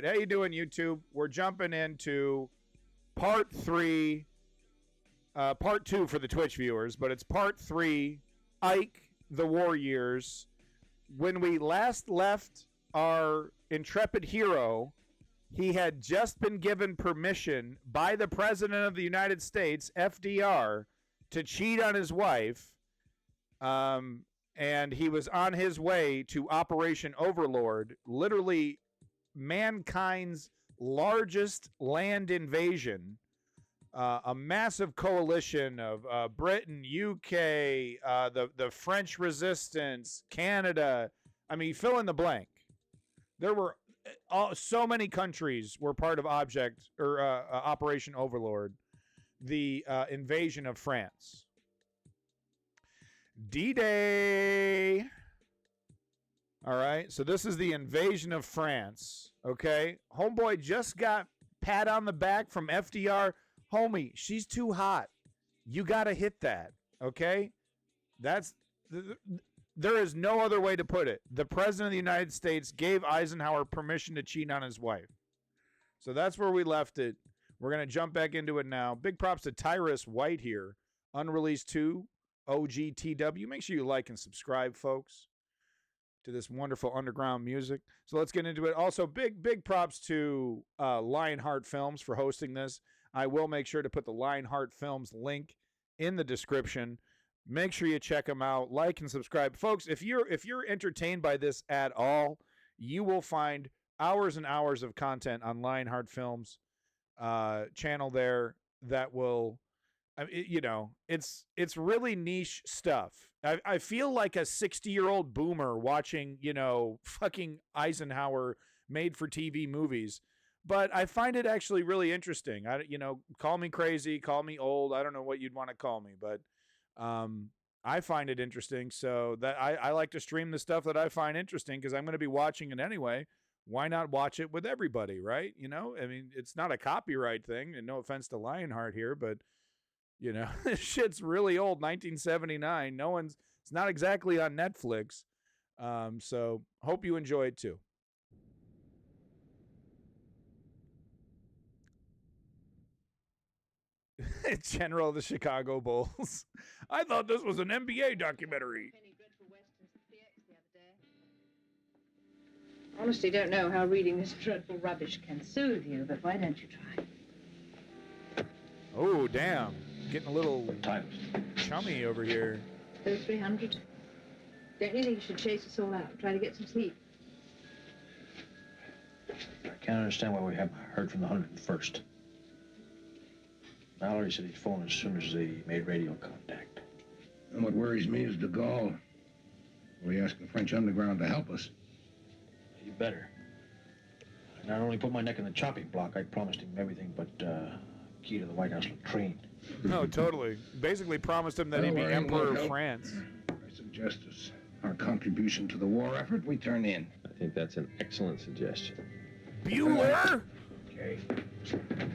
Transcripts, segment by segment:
How you doing, YouTube? We're jumping into part 3, part 2 for the Twitch viewers, but it's part 3, Ike, the War Years. When we last left our intrepid hero, he had just been given permission by the President of the United States, FDR, to cheat on his wife, and he was on his way to Operation Overlord, literally mankind's largest land invasion, a massive coalition of Britain, UK, the French resistance, Canada. I mean, fill in the blank. There were so many countries were part of Operation Overlord, the invasion of France. D-Day. All right, so this is the invasion of France, okay? Homeboy just got pat on the back from FDR. Homie, she's too hot. You got to hit that, okay? There is no other way to put it. The President of the United States gave Eisenhower permission to cheat on his wife. So that's where we left it. We're going to jump back into it now. Big props to Tyrus White here. Unreleased 2, OGTW. Make sure you like and subscribe, folks, to this wonderful underground music. So let's get into it. Also, big props to Lionheart Films for hosting this. I will make sure to put the Lionheart Films link in the description. Make sure you check them out. Like and subscribe. Folks, if you're entertained by this at all, you will find hours and hours of content on Lionheart Films channel there that will, it's really niche stuff. I feel like a 60-year-old boomer watching, fucking Eisenhower made-for-TV movies. But I find it actually really interesting. Call me crazy, call me old. I don't know what you'd want to call me, but I find it interesting. So that I like to stream the stuff that I find interesting because I'm going to be watching it anyway. Why not watch it with everybody, right? I mean, it's not a copyright thing, and no offense to Lionheart here, but this shit's really old, 1979. It's not exactly on Netflix. So hope you enjoy it too. General of the Chicago Bulls. I thought this was an NBA documentary. Honestly, don't know how reading this dreadful rubbish can soothe you, but why don't you try? Oh, damn. Getting a little chummy over here. 300. Don't you think you should chase us all out? Try to get some sleep. I can't understand why we haven't heard from the 101st. Mallory said he'd phone as soon as they made radio contact. And what worries me is Duval. We asked the French underground to help us. You better. I not only put my neck in the chopping block, I promised him everything but key to the White House latrine. No, totally. Basically promised him that he'd be Emperor of France. I suggest as our contribution to the war effort, we turn in. I think that's an excellent suggestion. Bueller? Okay.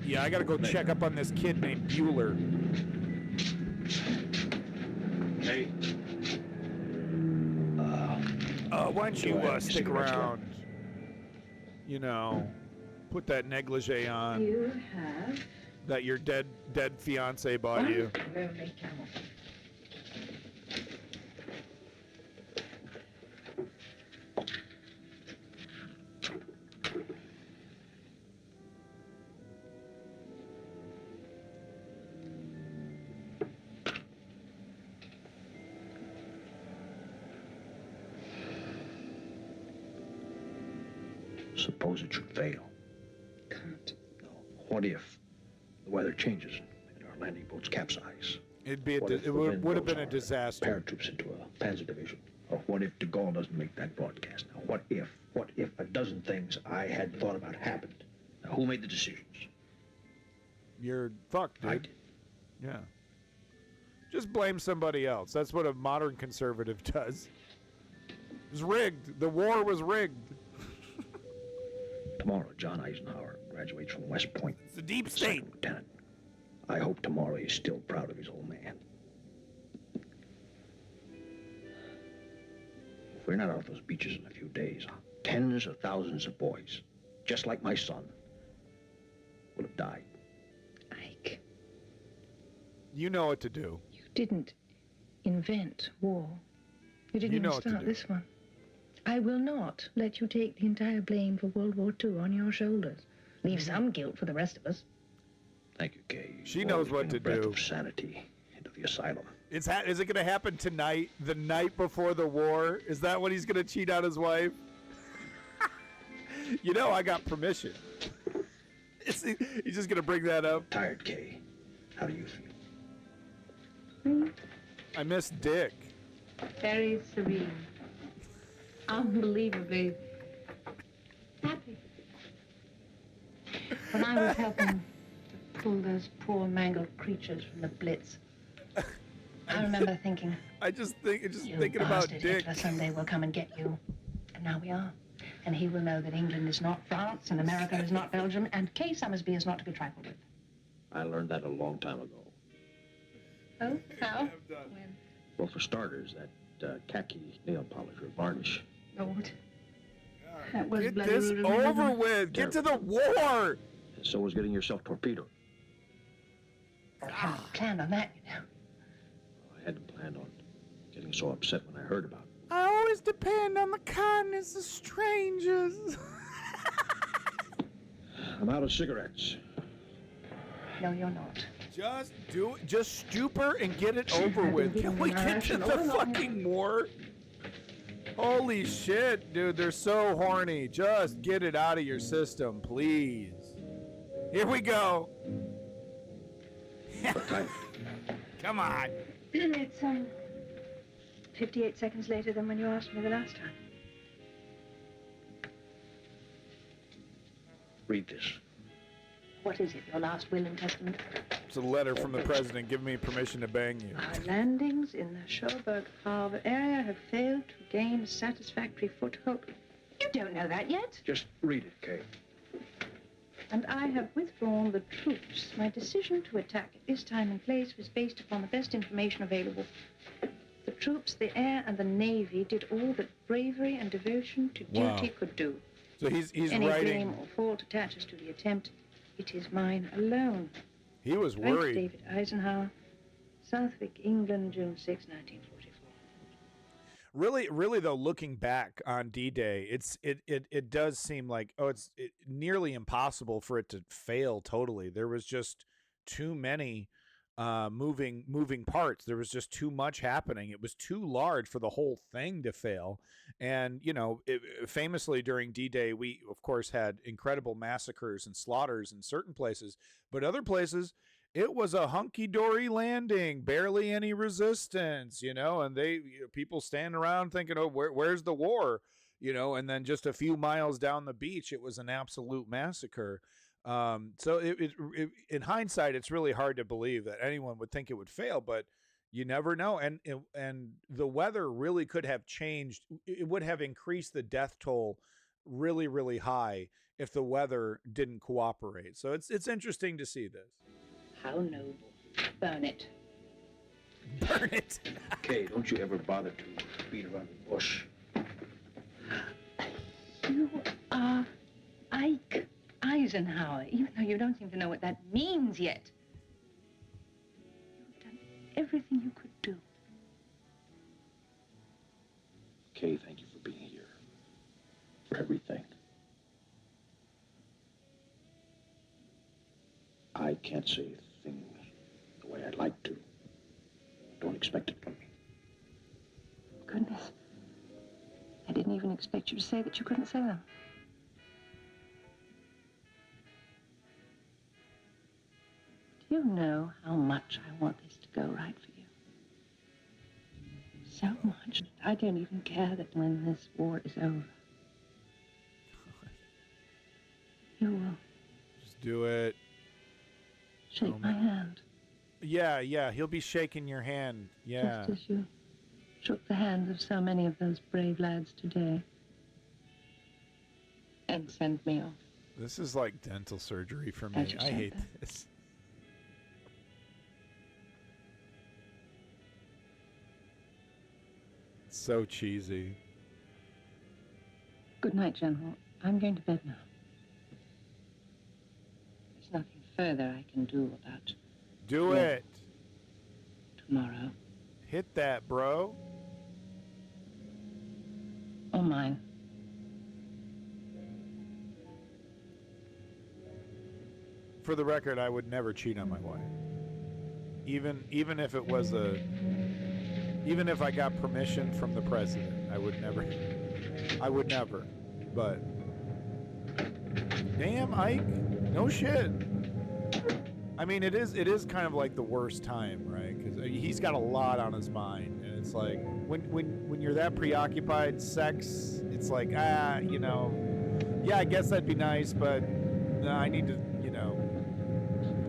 Yeah, I gotta go check up on this kid named Bueller. Hey. Why don't you stick around? Put that negligee on. You have that your dead fiance bought you. Roman camel. Suppose it should fail. Can't. No. What if the weather changes and our landing boats capsize? It would have been a disaster. Paratroops into a panzer division. Or what if de Gaulle doesn't make that broadcast? Now, what if a dozen things I hadn't thought about happened? Now, who made the decisions? You're fucked, dude. I did. Yeah. Just blame somebody else. That's what a modern conservative does. It was rigged. The war was rigged. Tomorrow, John Eisenhower graduates from West Point. It's the deep state. Second lieutenant. I hope tomorrow he's still proud of his old man. If we're not out of those beaches in a few days, tens of thousands of boys, just like my son, would have died. Ike, You know what to do. you didn't invent war. You didn't You know even what to start do. this one. I will not let you take the entire blame for World War II on your shoulders. Leave some guilt for the rest of us. Thank you, Kay. She You've knows always what been to a breath do. of sanity into the asylum. Is it going to happen tonight, the night before the war? Is that when he's going to cheat on his wife? You know, I got permission. He's just going to bring that up. Tired, Kay. How do you feel? I miss Dick. Very serene. Unbelievably happy. When I was helping to pull those poor mangled creatures from the Blitz, I remember thinking, Just you thinking about bastard Dick. Hitler someday will come and get you. And now we are. And he will know that England is not France and America is not Belgium and Kay Summersby is not to be trifled with. I learned that a long time ago. Oh, how? I'm done. When? Well, for starters, that khaki nail polish or varnish. Lord. That was Get bloody this rude of me, over wasn't it? with. Get to the war. And so was getting yourself torpedoed. I hadn't planned on that, you know. I hadn't planned on getting so upset when I heard about it. I always depend on the kindness of strangers. I'm out of cigarettes. No, you're not. Just do it. Just stupor and get it over with. Can we get to the fucking war? Holy shit, dude. They're so horny. Just get it out of your system, please. Here we go. What time? Come on. It's 58 seconds later than when you asked me the last time. Read this. What is it, your last will and testament? It's a letter from the president giving me permission to bang you. Our landings in the Cherbourg Harbor area have failed to gain a satisfactory foothold. You don't know that yet. Just read it, Kay. And I have withdrawn the troops. My decision to attack at this time and place was based upon the best information available. The troops, the air, and the navy did all that bravery and devotion to Wow. duty could do. So he's Any writing. blame or fault attaches to the attempt. It is mine alone. He was Frank worried. David Eisenhower, Southwick, England, June 6, 1944. Really though, looking back on D-Day, it does seem like it's nearly impossible for it to fail totally. There was just too many moving parts. There was just too much happening. It was too large for the whole thing to fail. And famously during D-Day, we of course had incredible massacres and slaughters in certain places, but other places it was a hunky-dory landing, barely any resistance, and people standing around thinking, oh, where's the war? And then just a few miles down the beach, it was an absolute massacre. So in hindsight, it's really hard to believe that anyone would think it would fail, but you never know. And the weather really could have changed. It would have increased the death toll really, really high if the weather didn't cooperate. So it's interesting to see this. How noble. Burn it. Burn it. Kay, don't you ever bother to beat around the bush. You are Ike Eisenhower, even though you don't seem to know what that means yet. You've done everything you could do. Kay, thank you for being here. For everything. I can't say things the way I'd like to. Don't expect it from me. Goodness. I didn't even expect you to say that you couldn't say them. Do you know how much I want this to go right for you? So much. I don't even care that when this war is over, you will Just do it. shake my hand. Yeah, he'll be shaking your hand. Yeah. Just as you shook the hands of so many of those brave lads today. And send me off. This is like dental surgery for I me. just I said hate that. this. So cheesy. Good night, General. I'm going to bed now. nothing further I can do about Do it. tomorrow. Hit that, bro. Or mine. For the record, I would never cheat on my wife. Even if it was even if I got permission from the president, I would never. But damn, Ike, no shit. I mean, it is kind of like the worst time, right? Because he's got a lot on his mind, and it's like when you're that preoccupied, sex, it's like yeah, I guess that'd be nice, but no, I need to,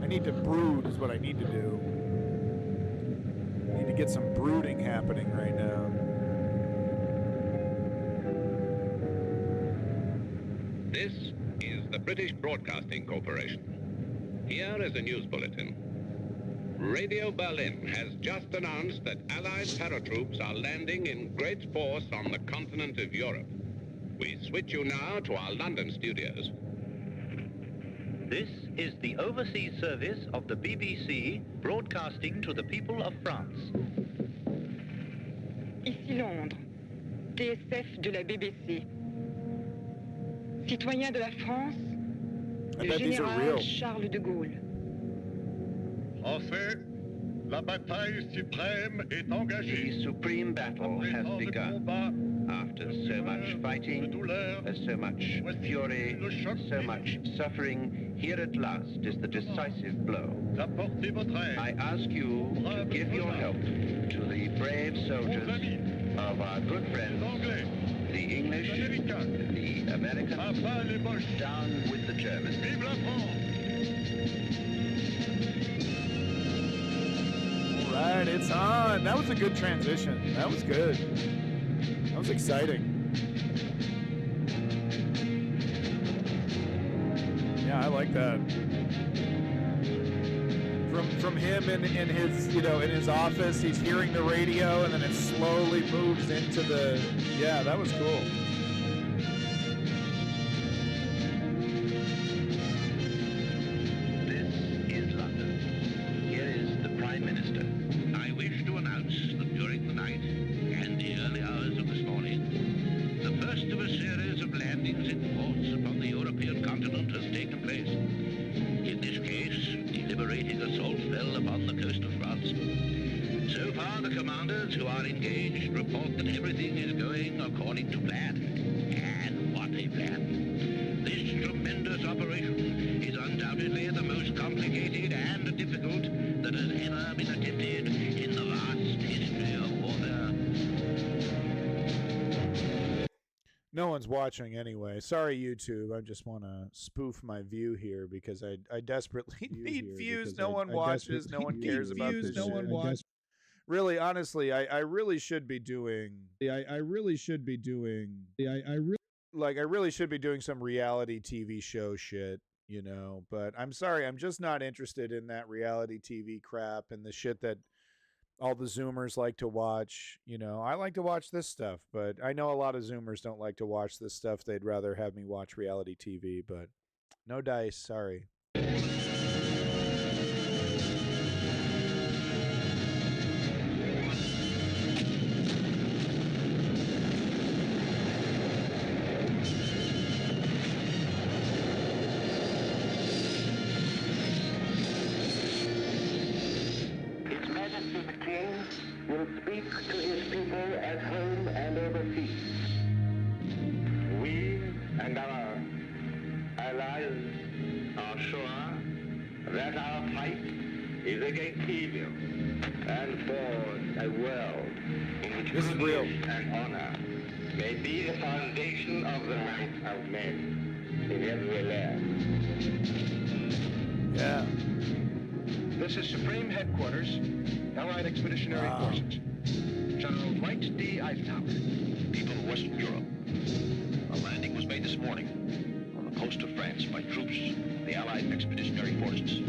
I need to brood is what I need to do. I need to get some brooding happening right now. This is the British Broadcasting Corporation. Here is a news bulletin. Radio Berlin has just announced that Allied paratroops are landing in great force on the continent of Europe. We switch you now to our London studios. This is the overseas service of the BBC broadcasting to the people of France. Ici Londres, TSF de la BBC. Citoyens de la France, I le bet these are général real. Charles de Gaulle. Français, la bataille suprême est engagée. The supreme battle has begun. After so much fighting, so much fury, so much suffering, here at last is the decisive blow. I ask you to give your help to the brave soldiers of our good friends, the English, the Americans, down with the Germans. Vive la France! All right, it's on. That was a good transition. That was good. That was exciting. Yeah, I like that. From him in his in his office, he's hearing the radio, and then it slowly moves into the. Yeah, that was cool. This is London. Here is the Prime Minister. I wish to announce that during the night and the early hours of this morning, the first of a series of landings in ports upon the European continent has taken place. In this case, the liberating assault fell upon the coast of France. So far, the commanders who are engaged report that everything is going according to plan. And what a plan! This tremendous operation is undoubtedly the most complicated and difficult that has ever been attempted in the vast history of warfare. No one's watching anyway. Sorry, YouTube. I just want to spoof my view here because I desperately need views. No one watches. No one cares about this No one shit. watches. Really, honestly, I really should be doing. I really should be doing. I really should be doing some reality TV show shit, But I'm sorry, I'm just not interested in that reality TV crap and the shit that all the Zoomers like to watch. I like to watch this stuff, but I know a lot of Zoomers don't like to watch this stuff. They'd rather have me watch reality TV, but no dice. Sorry. His Majesty the King will speak to his people at home and overseas. We and our allies are sure that our fight is against evil and for a world in which This is real. goodness and honor may be the foundation of the rights of men in every land. Yeah. This is Supreme Headquarters, Allied Expeditionary Forces. General Dwight D. Eisenhower. People of Western Europe. A landing was made this morning on the coast of France by troops of the Allied Expeditionary Forces.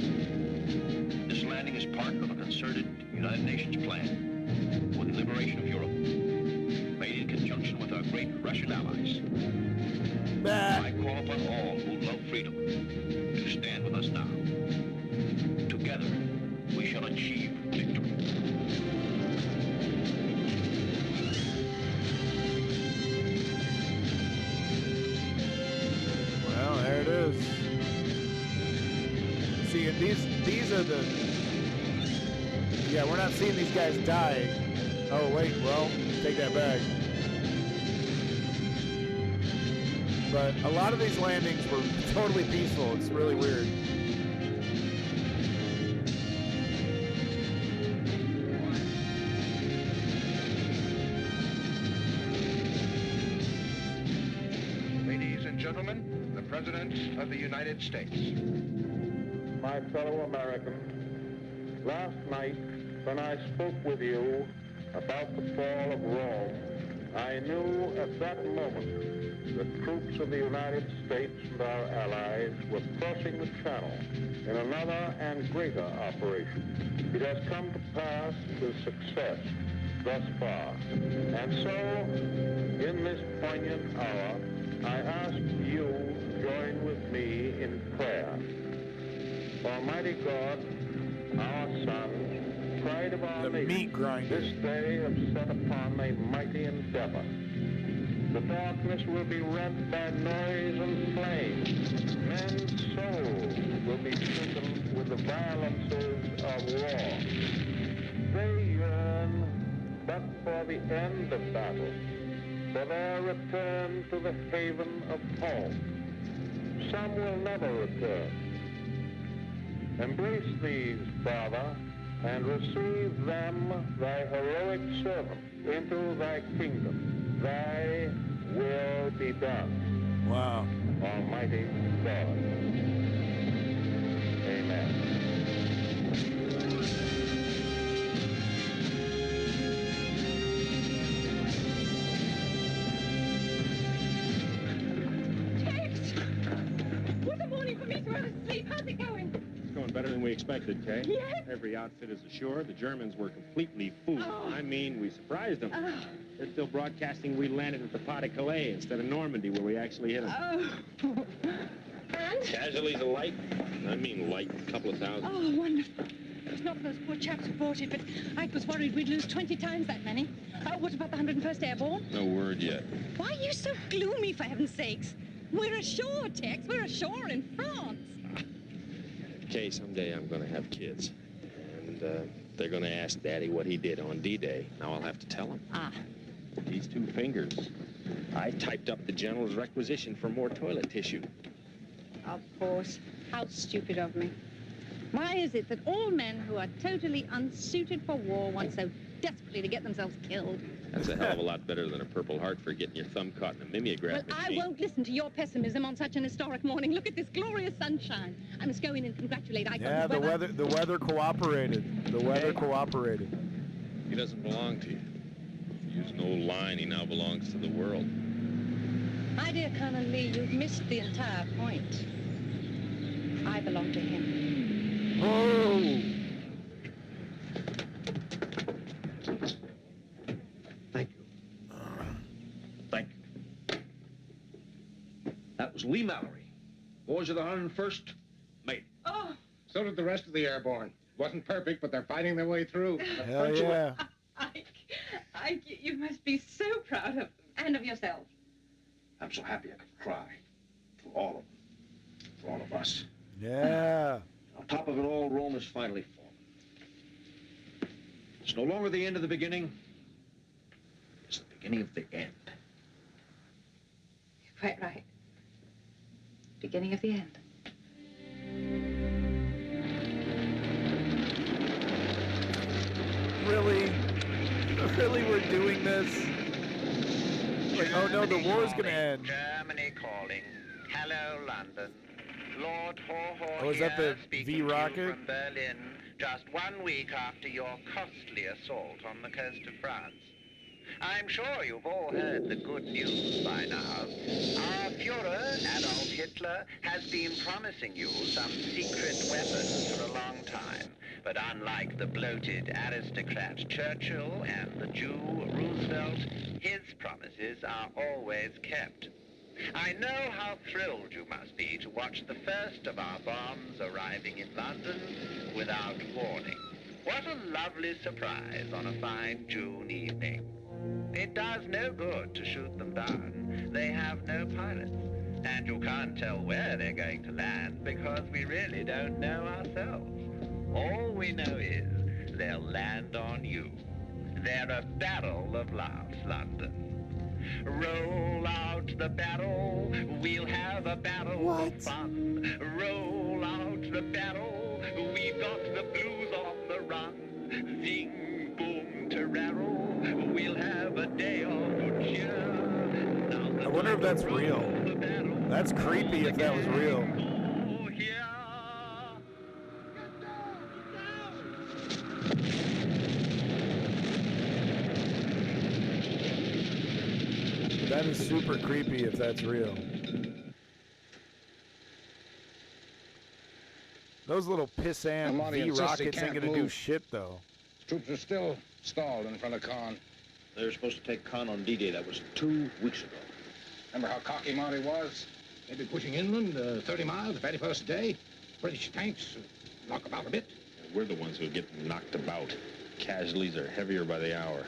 This landing is part of a concerted United Nations plan for the liberation of Europe, made in conjunction with our great Russian allies. I call upon all who love freedom to stand with us now. mean, these are the... Yeah, we're not seeing these guys die. Oh, wait, well, take that back. But a lot of these landings were totally peaceful. It's really weird. Ladies and gentlemen, the President of the United States. My fellow Americans, last night when I spoke with you about the fall of Rome, I knew at that moment the troops of the United States and our allies were crossing the Channel in another and greater operation. It has come to pass with success thus far. And so, in this poignant hour, I ask you to join with me in prayer. Almighty God, our Son, pride of our nation, this day have set upon a mighty endeavor. The darkness will be rent by noise and flame. Men's souls will be stricken with the violences of war. They yearn but for the end of battle, for their return to the haven of home. Some will never return. Embrace these, Father, and receive them, thy heroic servant, into thy kingdom. Thy will be done. Wow. Almighty God. Amen. What a morning for me to have a sleep. How's it going? Going better than we expected, Kay. Yes? Every outfit is ashore. The Germans were completely fooled. Oh. I mean, we surprised them. Oh. They're still broadcasting we landed at the Pas de Calais instead of Normandy, where we actually hit them. Oh. And? Casualties are light. I mean light, a couple of thousand. Oh, wonderful. It's not for those poor chaps who bought it, but I was worried we'd lose 20 times that many. What about the 101st Airborne? No word yet. Why are you so gloomy, for heaven's sakes? We're ashore, Tex. We're ashore in France. Kay, someday I'm going to have kids. And they're going to ask Daddy what he did on D-Day. Now I'll have to tell them. Ah. These 2 fingers. I typed up the general's requisition for more toilet tissue. Of course. How stupid of me. Why is it that all men who are totally unsuited for war want so desperately to get themselves killed? That's a hell of a lot better than a Purple Heart for getting your thumb caught in a mimeograph Well, machine. I won't listen to your pessimism on such an historic morning. Look at this glorious sunshine. I must go in and congratulate Ike Yeah, on the weather cooperated. The weather cooperated. He doesn't belong to you. Use an old line, he now belongs to the world. My dear Colonel Lee, you've missed the entire point. I belong to him. Oh! Thank you. Thank you. That was Lee Mallory. Boys of the 101st made it. Oh. So did the rest of the airborne. Wasn't perfect, but they're fighting their way through. Hell yeah. Ike, you must be so proud of them and of yourself. I'm so happy I could cry. For all of them. For all of us. Yeah. On top of it all, Rome has finally fallen. It's no longer the end of the beginning. It's the beginning of the end. You're quite right. Beginning of the end. Really? Really, we're doing this? Like, oh no, the war's gonna end. Germany calling. Hello, London. Lord Haw-Haw Oh, is that here, the speaking to you V-rocket? from Berlin, just 1 week after your costly assault on the coast of France. I'm sure you've all heard the good news by now. Our Führer, Adolf Hitler, has been promising you some secret weapons for a long time. But unlike the bloated aristocrat Churchill and the Jew Roosevelt, his promises are always kept. I know how thrilled you must be to watch the first of our bombs arriving in London without warning. What a lovely surprise on a fine June evening. It does no good to shoot them down. They have no pilots, and you can't tell where they're going to land because because we really don't know ourselves. All we know is they'll land on you. They're a barrel of laughs, London. Roll out the barrel, we'll have a barrel of fun. Roll out the barrel, we've got the blues on the run. Ding, boom, tararrel, we'll have a day of good cheer. I wonder if that's real. That's creepy if that was real. That is super creepy if that's real. Those little pissant V-rockets ain't gonna do shit, though. Troops are still stalled in front of Caen. They were supposed to take Caen on D-Day. That was 2 weeks ago. Remember how cocky Marty was? They'd be pushing inland 30 miles the very first day. British tanks knock about a bit. We're the ones who get knocked about. Casualties are heavier by the hour.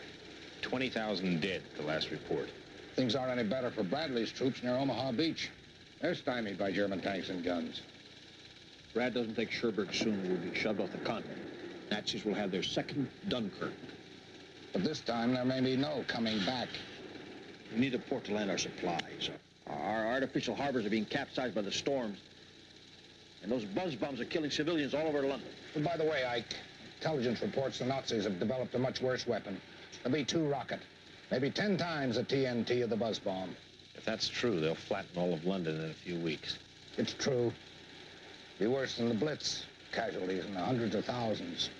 20,000 dead, the last report. Things aren't any better for Bradley's troops near Omaha Beach. They're stymied by German tanks and guns. Brad doesn't think Cherbourg soon will be shoved off the continent. Nazis will have their second Dunkirk. But this time there may be no coming back. We need a port to land our supplies. Our artificial harbors are being capsized by the storms. And those buzz bombs are killing civilians all over London. And by the way, Ike, intelligence reports the Nazis have developed a much worse weapon. A B-2 rocket. Maybe 10 times the TNT of the buzz bomb. If that's true, they'll flatten all of London in a few weeks. It's true. Be worse than the Blitz. Casualties in the hundreds of thousands.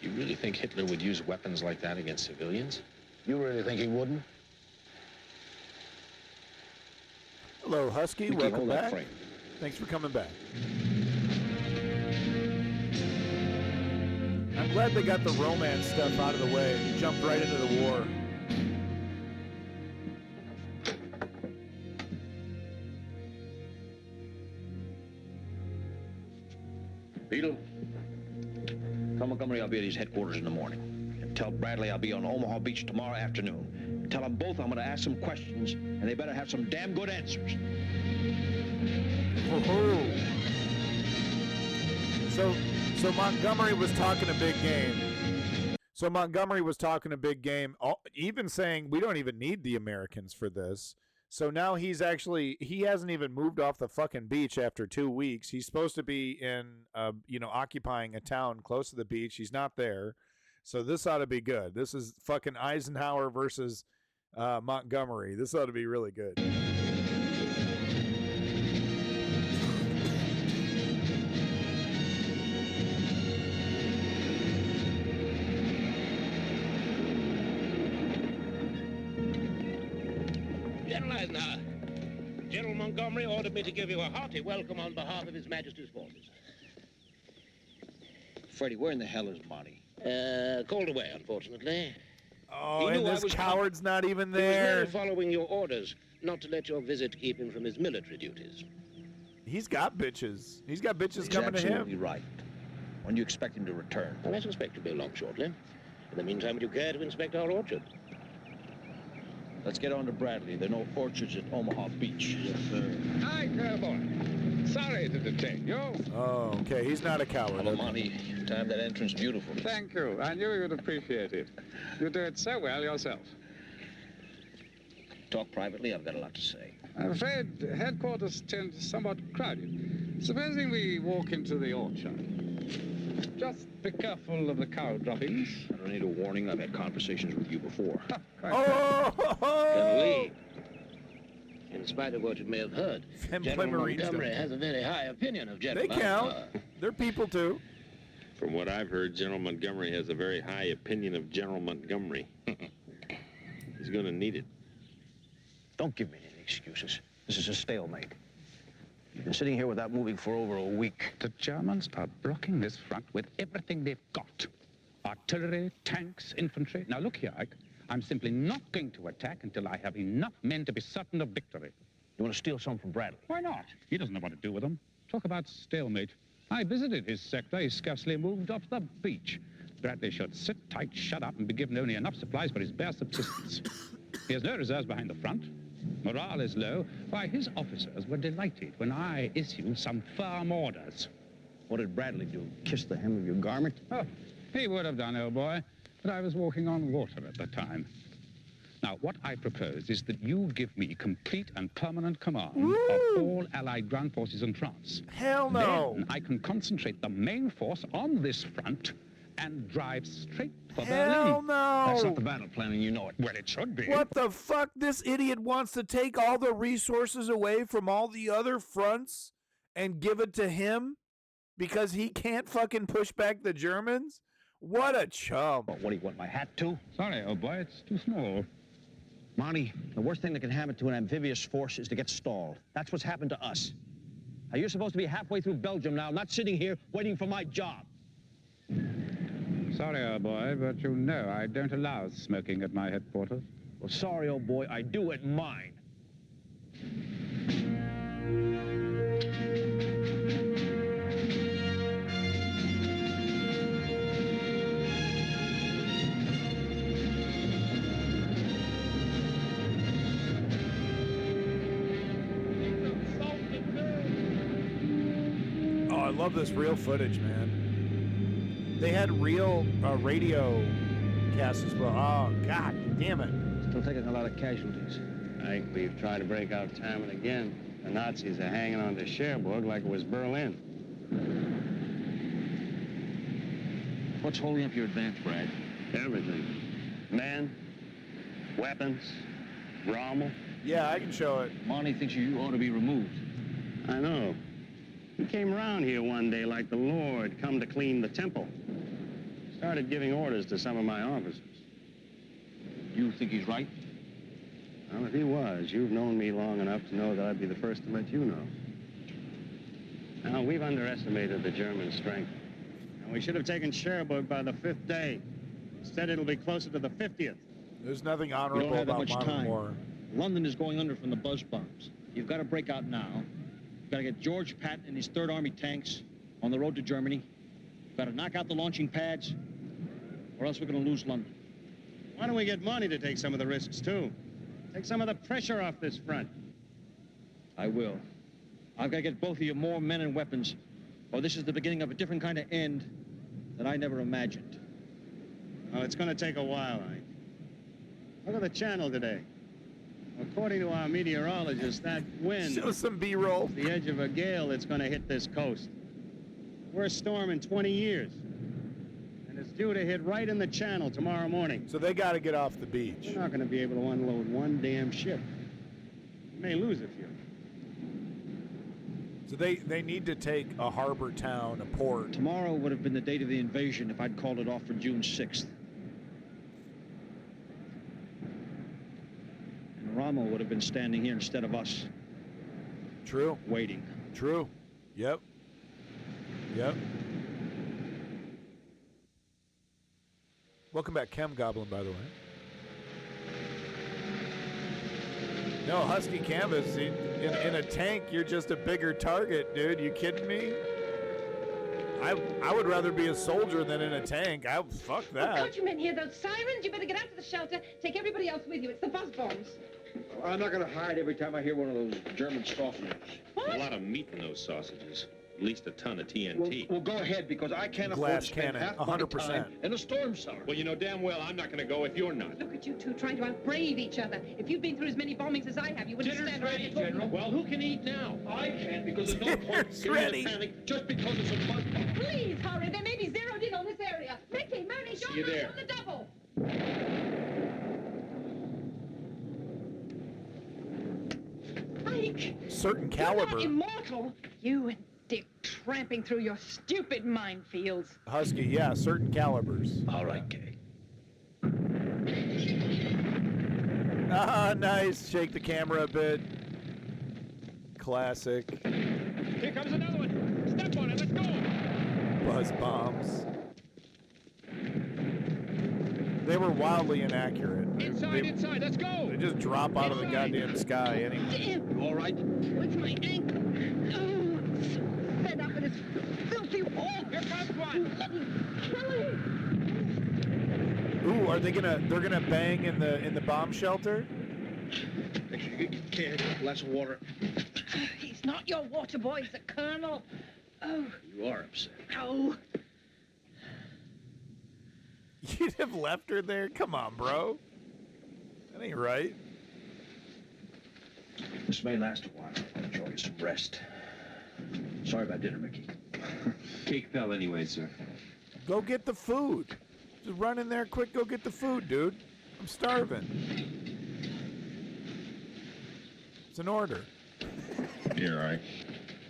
You really think Hitler would use weapons like that against civilians? You really think he wouldn't? Hello, Husky. Mickey, Welcome hold that back. frame. Thanks for coming back. I'm glad they got the romance stuff out of the way and jumped right into the war. Beetle, tell Montgomery I'll be at his headquarters in the morning. And tell Bradley I'll be on Omaha Beach tomorrow afternoon. Tell them both I'm going to ask some questions, and they better have some damn good answers. So Montgomery was talking a big game. So Montgomery was talking a big game, even saying we don't even need the Americans for this. So now he hasn't even moved off the fucking beach after 2 weeks. He's supposed to be in, occupying a town close to the beach. He's not there. So this ought to be good. This is fucking Eisenhower versus Montgomery. This ought to be really good. General Eisenhower, General Montgomery ordered me to give you a hearty welcome on behalf of His Majesty's forces. Freddie, where in the hell is Monty? Called away, unfortunately. Oh, and this coward's not even He was there. merely following your orders not to let your visit keep him from his military duties. He's got bitches. He's got bitches He's coming to absolutely him. right. When do you expect him to return? Well, I suspect he'll be along shortly. In the meantime, would you care to inspect our orchard? Let's get on to Bradley. There are no orchards at Omaha Beach. Yes, sir. Hi, cowboy. Sorry to detain you. Oh, okay. He's not a coward. Hello, Monty. You timed that entrance beautifully. Thank you. I knew you'd appreciate it. You do it so well yourself. Talk privately. I've got a lot to say. I'm afraid headquarters tend somewhat crowded. Supposing we walk into the orchard. Just be careful of the cow droppings. I don't need a warning. I've had conversations with you before. Colonel Lee, in spite of what you may have heard, General Montgomery has a very high opinion of General They count. They're people, too. From what I've heard, General Montgomery has a very high opinion of General Montgomery. He's going to need it. Don't give me any excuses. This is a stalemate. You've been sitting here without moving for over a week. The Germans are blocking this front with everything they've got. Artillery, tanks, infantry. Now look here, Ike. I'm simply not going to attack until I have enough men to be certain of victory. You want to steal some from Bradley? Why not? He doesn't know what to do with them. Talk about stalemate. I visited his sector. He scarcely moved off the beach. Bradley should sit tight, shut up, and be given only enough supplies for his bare subsistence. He has no reserves behind the front. Morale is low. Why, his officers were delighted when I issued some firm orders. What did Bradley do? Kiss the hem of your garment? Oh, he would have done, old boy, but I was walking on water at the time. Now, what I propose is that you give me complete and permanent command of all Allied ground forces in France. Hell no. Then I can concentrate the main force on this front and drive straight for Hell Berlin. no. That's not the battle plan, and you know it. Well, it should be. What the fuck? This idiot wants to take all the resources away from all the other fronts and give it to him because he can't fucking push back the Germans? What a chum. What do you want, my hat too? Sorry, old boy, it's too small. Monty, the worst thing that can happen to an amphibious force is to get stalled. That's what's happened to us. Now, you're supposed to be halfway through Belgium now, not sitting here waiting for my job. Sorry, old boy, but you know I don't allow smoking at my headquarters. Well, sorry, old boy, I do at mine. I love this real footage, man. They had real radio casts as well. Oh, God damn it. Still taking a lot of casualties. I think we've tried to break out time and again. The Nazis are hanging on to Cherbourg like it was Berlin. What's holding up your advance, Brad? Everything. Men, weapons, Rommel. Yeah, I can show it. Monty thinks you ought to be removed. I know. He came around here one day like the Lord come to clean the temple. Started giving orders to some of my officers. You think he's right? Well, if he was, you've known me long enough to know that I'd be the first to let you know. Now, we've underestimated the German strength. And we should have taken Cherbourg by the 5th day. Instead, it'll be closer to the 50th. There's nothing You honorable don't have that about much modern time. war. London is going under from the buzz bombs. You've got to break out now. You've got to get George Patton and his 3rd Army tanks on the road to Germany. You've got to knock out the launching pads, or else we're going to lose London. Why don't we get money to take some of the risks, too? Take some of the pressure off this front. I will. I've got to get both of you more men and weapons, or this is the beginning of a different kind of end that I never imagined. Well, it's going to take a while, Ike. Look at the channel today. According to our meteorologist, that wind... Show some B-roll. is the edge of a gale that's going to hit this coast. Worst storm in 20 years. And it's due to hit right in the channel tomorrow morning. So they got to get off the beach. We're not going to be able to unload one damn ship. We may lose a few. So they need to take a harbor town, a port. Tomorrow would have been the date of the invasion if I'd called it off for June 6th. And Rommel would have been standing here instead of us. True. Waiting. True. Yep. Yep. Welcome back, Chem Goblin, by the way. No, Husky Canvas, in a tank, you're just a bigger target, dude. You kidding me? I would rather be a soldier than in a tank. Fuck that. Can't you men hear those sirens? You better get out to the shelter. Take everybody else with you. It's the buzz bombs. I'm not going to hide every time I hear one of those German sausages. What? A lot of meat in those sausages. At least a ton of TNT. Well, go ahead, because I can't afford Glass to spend cannon, half my 100%. time in a storm cellar. Well, you know damn well I'm not going to go if you're not. Look at you two trying to outbrave each other. If you'd been through as many bombings as I have, you wouldn't stand around here talking. Well, who can eat now? I can't, because there's no point in ready. getting a panic just because of some buzz bomb. Please, hurry. They may be zeroed in on this area. Mickey, Murray, John, you there. on the double. Mike, Certain you're not caliber. immortal. You and Dick tramping through your stupid minefields. Husky, yeah, certain calibers. All right, Kay. Ah, nice. Shake the camera a bit. Classic. Here comes another one. Step on it. Let's go. Buzz bombs. They were wildly inaccurate. Inside. Let's go. They just drop out of the goddamn sky anyway. Damn, You all right? what's my ankle? Oh, I'm so fed up with this filthy war. Here comes one. Kill him. Ooh, they're gonna bang in the bomb shelter? Okay, a glass of water. He's not your water boy, he's the colonel. Oh. You are upset. Oh. You'd have left her there? Come on, bro. That ain't right. This may last a while. I'll enjoy some rest. Sorry about dinner, Mickey. Cake fell anyway, sir. Go get the food. Just run in there quick, go get the food, dude. I'm starving. It's an order. You're right.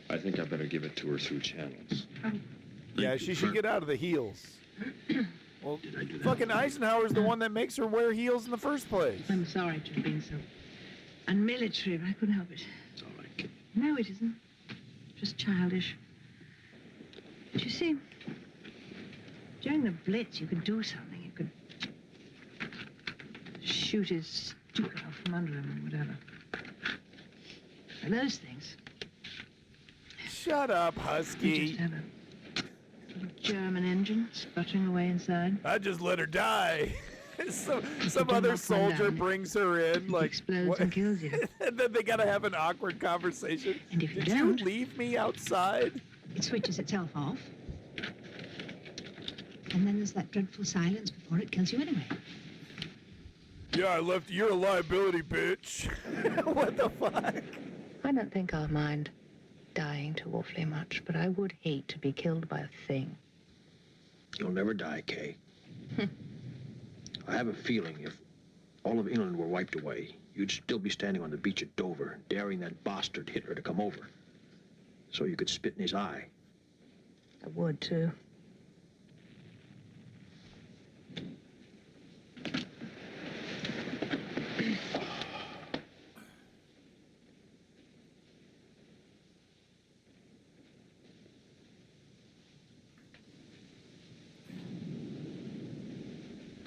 I think I better give it to her through channels. Yeah, she should get out of the heels. Well, fucking Eisenhower's the one that makes her wear heels in the first place. I'm sorry to have been so unmilitary, but I couldn't help it. It's all right, kid. No, it isn't. Just childish. But you see, during the Blitz, you could do something. You could shoot his Duval from under him or whatever. And those things. Shut up, You Husky. just have a little German engine sputtering away inside. I just let her die. some do other not find soldier out. brings her in, It like, explodes what- and kills you. and then they gotta have an awkward conversation. And if you Did don't- you leave me outside? It switches itself off. And then there's that dreadful silence before it kills you anyway. Yeah, I left. You're a liability, bitch. What the fuck? I don't think I'll mind dying too awfully much, but I would hate to be killed by a thing. You'll never die, Kay. I have a feeling if all of England were wiped away, you'd still be standing on the beach at Dover, daring that bastard Hitler to come over. So you could spit in his eye. I would, too.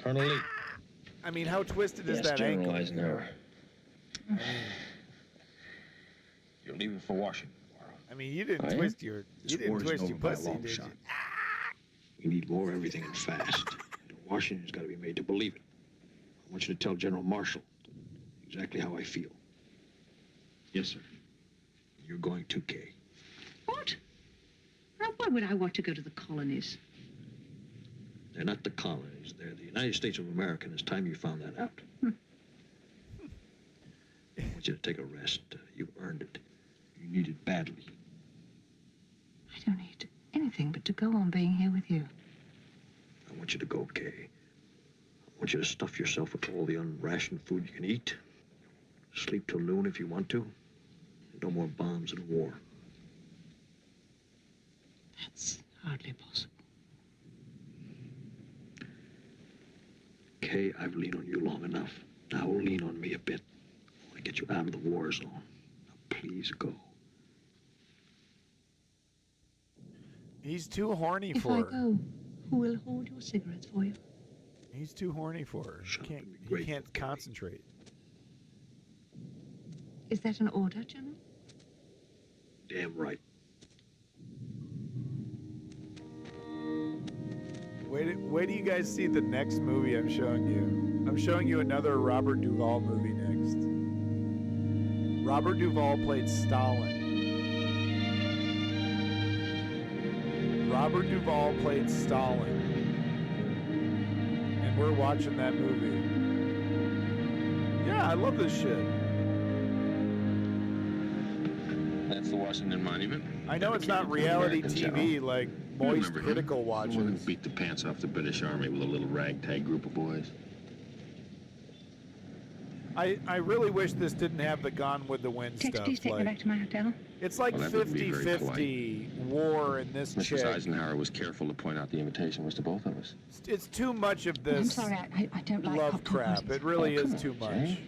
Colonel Lee. I mean, how twisted is Yes, that General ankle? Eisenhower. You're leaving for Washington tomorrow. I mean, you didn't I am? twist your. This You didn't war isn't twist over your by a pussy, long did shot. you? We need more of everything and fast. And Washington's got to be made to believe it. I want you to tell General Marshall exactly how I feel. Yes, sir. You're going to, Kay. What? Why would I want to go to the colonies? They're not the colonies. They're the United States of America, and it's time you found that out. I want you to take a rest. You've earned it. You need it badly. I don't need anything but to go on being here with you. I want you to go, Kay. I want you to stuff yourself with all the unrationed food you can eat. Sleep till noon if you want to. No more bombs and war. That's hardly possible. Kay, I've leaned on you long enough. Now lean on me a bit. I want to get you out of the war zone. Now please go. He's too horny If for I her. go, who will hold your cigarettes for you? He's too horny for her. He can't concentrate. Is that an order, General? Damn right. Wait till you guys see the next movie I'm showing you. I'm showing you another Robert Duval movie next. Robert Duval played Stalin. Robert Duval played Stalin. And we're watching that movie. Yeah, I love this shit. That's the Washington Monument. I know it's not reality TV like Moist Critical watches. The one who beat the pants off the British Army with a little ragtag group of boys. I really wish this didn't have the Gone with the Wind Tex, stuff. please take me like- back to my hotel. It's like Well, that wouldn't be very 50-50 war and this Mrs. chick. Eisenhower was careful to point out the invitation was to both of us. It's too much of this I'm sorry, I don't like love cocktail crap. parties. It really Oh, is come too on, much. Jay.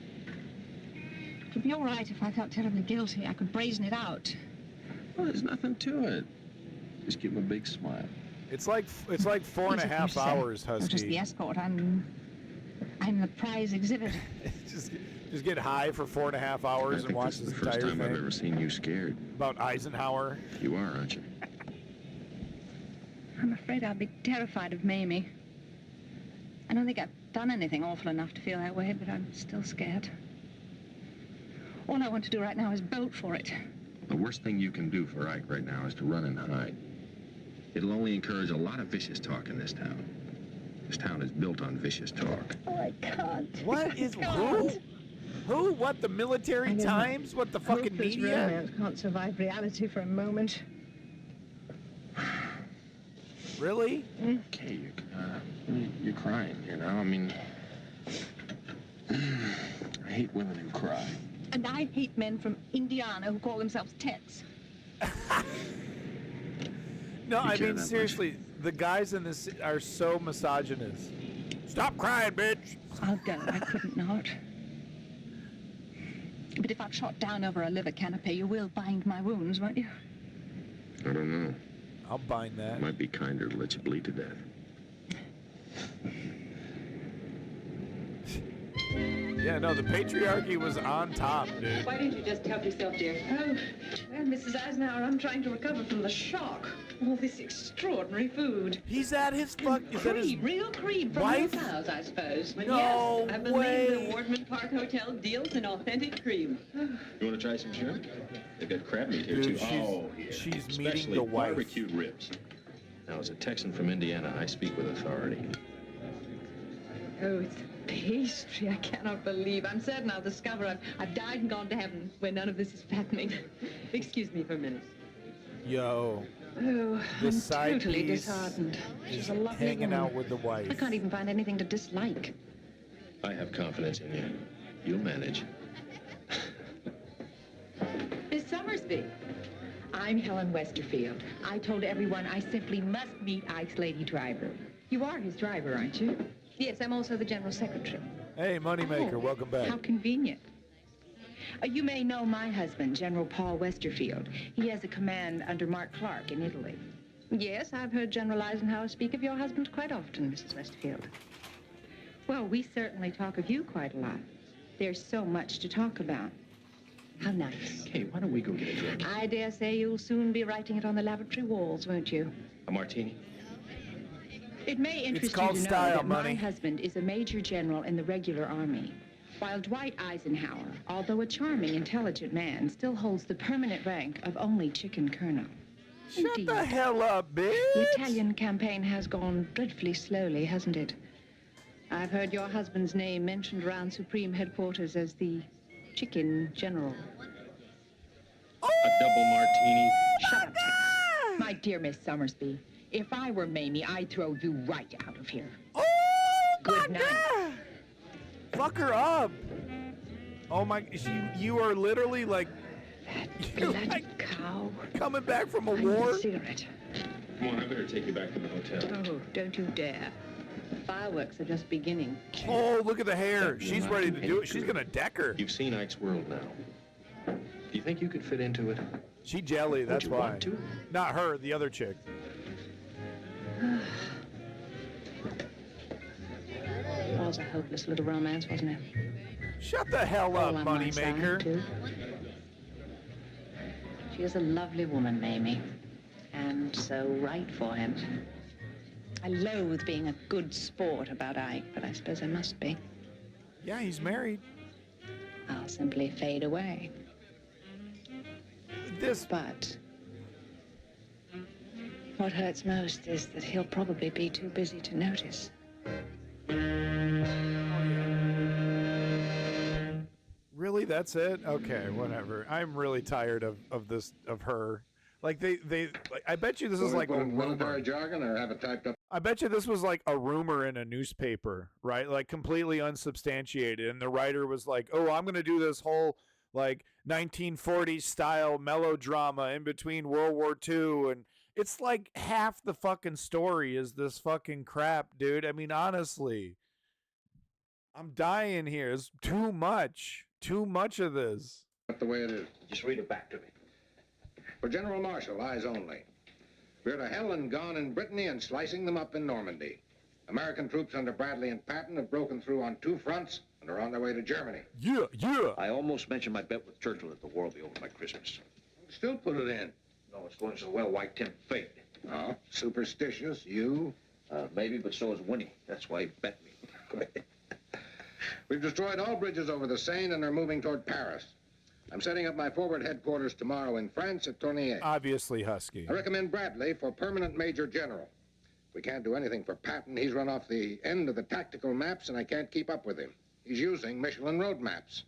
It'd be all right if I felt terribly guilty. I could brazen it out. Well, there's nothing to it. Just give him a big smile. It's like 4.5 Easy for you to say. hours, You're just the Husky. escort. I'm the prize exhibit. just get high for 4.5 I hours and think watch this is this the first entire time thing I've ever seen you scared. about Eisenhower. You are, aren't you? I'm afraid I'll be terrified of Mamie. I don't think I've done anything awful enough to feel that way, but I'm still scared. All I want to do right now is bolt for it. The worst thing you can do for Ike right now is to run and hide. It'll only encourage a lot of vicious talk in this town. This town is built on vicious talk. Oh, I can't. What is who? Who? What? The military times? What the fucking media? Romance can't survive reality for a moment. Really? Okay, you're crying, you know? I mean, I hate women who cry. And I hate men from Indiana who call themselves Tex. No, I mean, seriously, the guys in this are so misogynist. Stop crying, bitch! I'll go. I couldn't not. But if I'm shot down over a liver canapé, you will bind my wounds, won't you? I don't know. I'll bind that. It might be kinder to let you bleed to death. Yeah, no, the patriarchy was on top, dude. Why didn't you just help yourself, dear? Oh, well, Mrs. Eisenhower, I'm trying to recover from the shock. All this extraordinary food. He's at his fuck. Is that his real cream from wife? real cows, I suppose. No yes, I believe way. the Wardman Park Hotel deals in authentic cream. You want to try some shrimp? They've got crab meat here, Dude, too. yeah. She's Especially meeting the wife. barbecued ribs. Now, as a Texan from Indiana, I speak with authority. Oh, it's pastry. I cannot believe. I'm certain I'll discover I've died and gone to heaven where none of this is fattening. Excuse me for a minute. Yo. Oh, The I'm side totally piece disheartened. is She's a lovely hanging woman. out with the wife. I can't even find anything to dislike. I have confidence in you. You'll manage. Miss Summersby. I'm Helen Westerfield. I told everyone I simply must meet Ike's lady driver. You are his driver, aren't you? Yes, I'm also the general secretary. Hey, Moneymaker, welcome back. How convenient. You may know my husband, General Paul Westerfield. He has a command under Mark Clark in Italy. Yes, I've heard General Eisenhower speak of your husband quite often, Mrs. Westfield. Well, we certainly talk of you quite a lot. There's so much to talk about. How nice. Hey, why don't we go get a drink? I dare say you'll soon be writing it on the lavatory walls, won't you? A martini? It may interest called you to know style, that Money. my husband is a major general in the regular army, while Dwight Eisenhower, although a charming, intelligent man, still holds the permanent rank of only chicken colonel. Shut Indeed. the hell up, bitch! The Italian campaign has gone dreadfully slowly, hasn't it? I've heard your husband's name mentioned around Supreme Headquarters as the Chicken General. A double martini? Shut up, Tex. My dear Miss Summersby, if I were Mamie, I'd throw you right out of here. Oh, Good my night. God. Fuck her up. Oh my, you are literally like, you're Bloody like cow. coming back from a I need war. a cigarette. Come on, I better take you back to the hotel. Oh, don't you dare. The fireworks are just beginning. Oh, look at the hair. She's ready to do it. She's gonna deck her. You've seen Ike's world now. Do you think you could fit into it? She jelly, that's you why. want to? Not her, the other chick. It was a hopeless little romance, wasn't it? Shut the hell All up, on my side, Moneymaker. too. She is a lovely woman, Mamie. And so right for him. I loathe being a good sport about Ike, but I suppose I must be. Yeah, he's married. I'll simply fade away. But what hurts most is that he'll probably be too busy to notice. Really? That's it? Okay, whatever. I'm really tired of her. Like I bet you this is like a rumor. military jargon or have it typed up. I bet you this was like a rumor in a newspaper, right? Like completely unsubstantiated. And the writer was like, oh, I'm going to do this whole like 1940s style melodrama in between World War II. And it's like half the fucking story is this fucking crap, dude. I mean, honestly, I'm dying here. It's too much. Too much of this. Not the way it is. Just read it back to me. For General Marshall, eyes only. We're to hell and gone in Brittany and slicing them up in Normandy. American troops under Bradley and Patton have broken through on 2 fronts and are on their way to Germany. Yeah, yeah. I almost mentioned my bet with Churchill that the war will be over by Christmas. Still put it in. No, it's going so well, why tempt fate? Oh, superstitious, you? Maybe, but so is Winnie. That's why he bet me. We've destroyed all bridges over the Seine and are moving toward Paris. I'm setting up my forward headquarters tomorrow in France at Tournier. Obviously Husky. I recommend Bradley for permanent Major General. We can't do anything for Patton. He's run off the end of the tactical maps, and I can't keep up with him. He's using Michelin road maps.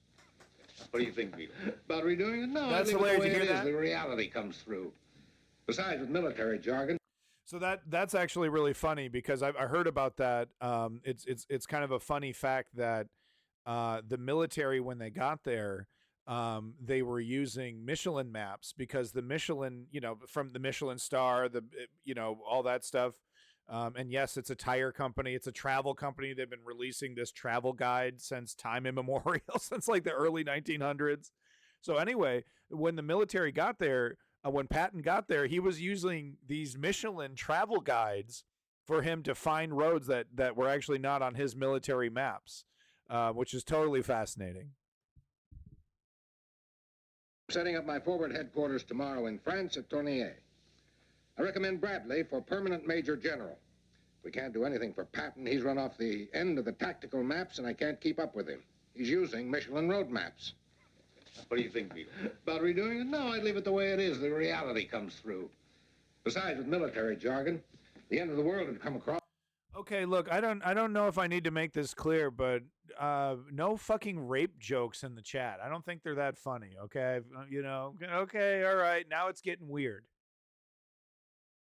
What do you think, Beetle? About redoing it? No, That's I leave it the hilarious. way You it hear is. that? The reality comes through. Besides, with military jargon. So that's actually really funny because I heard about that. It's kind of a funny fact that the military, when they got there, they were using Michelin maps because the Michelin, from the Michelin star, all that stuff. And yes, it's a tire company. It's a travel company. They've been releasing this travel guide since time immemorial, since like the early 1900s. So anyway, when the military got there, when Patton got there, he was using these Michelin travel guides for him to find roads that were actually not on his military maps, which is totally fascinating. Setting up my forward headquarters tomorrow in France at Tournier. I recommend Bradley for permanent Major General. We can't do anything for Patton. He's run off the end of the tactical maps, and I can't keep up with him. He's using Michelin road maps. What do you think, Beetle? About redoing it? No, I'd leave it the way it is. The reality comes through. Besides, with military jargon, the end of the world had come across. Okay, look, I don't know if I need to make this clear, but no fucking rape jokes in the chat. I don't think they're that funny, okay? Okay, all right, now it's getting weird.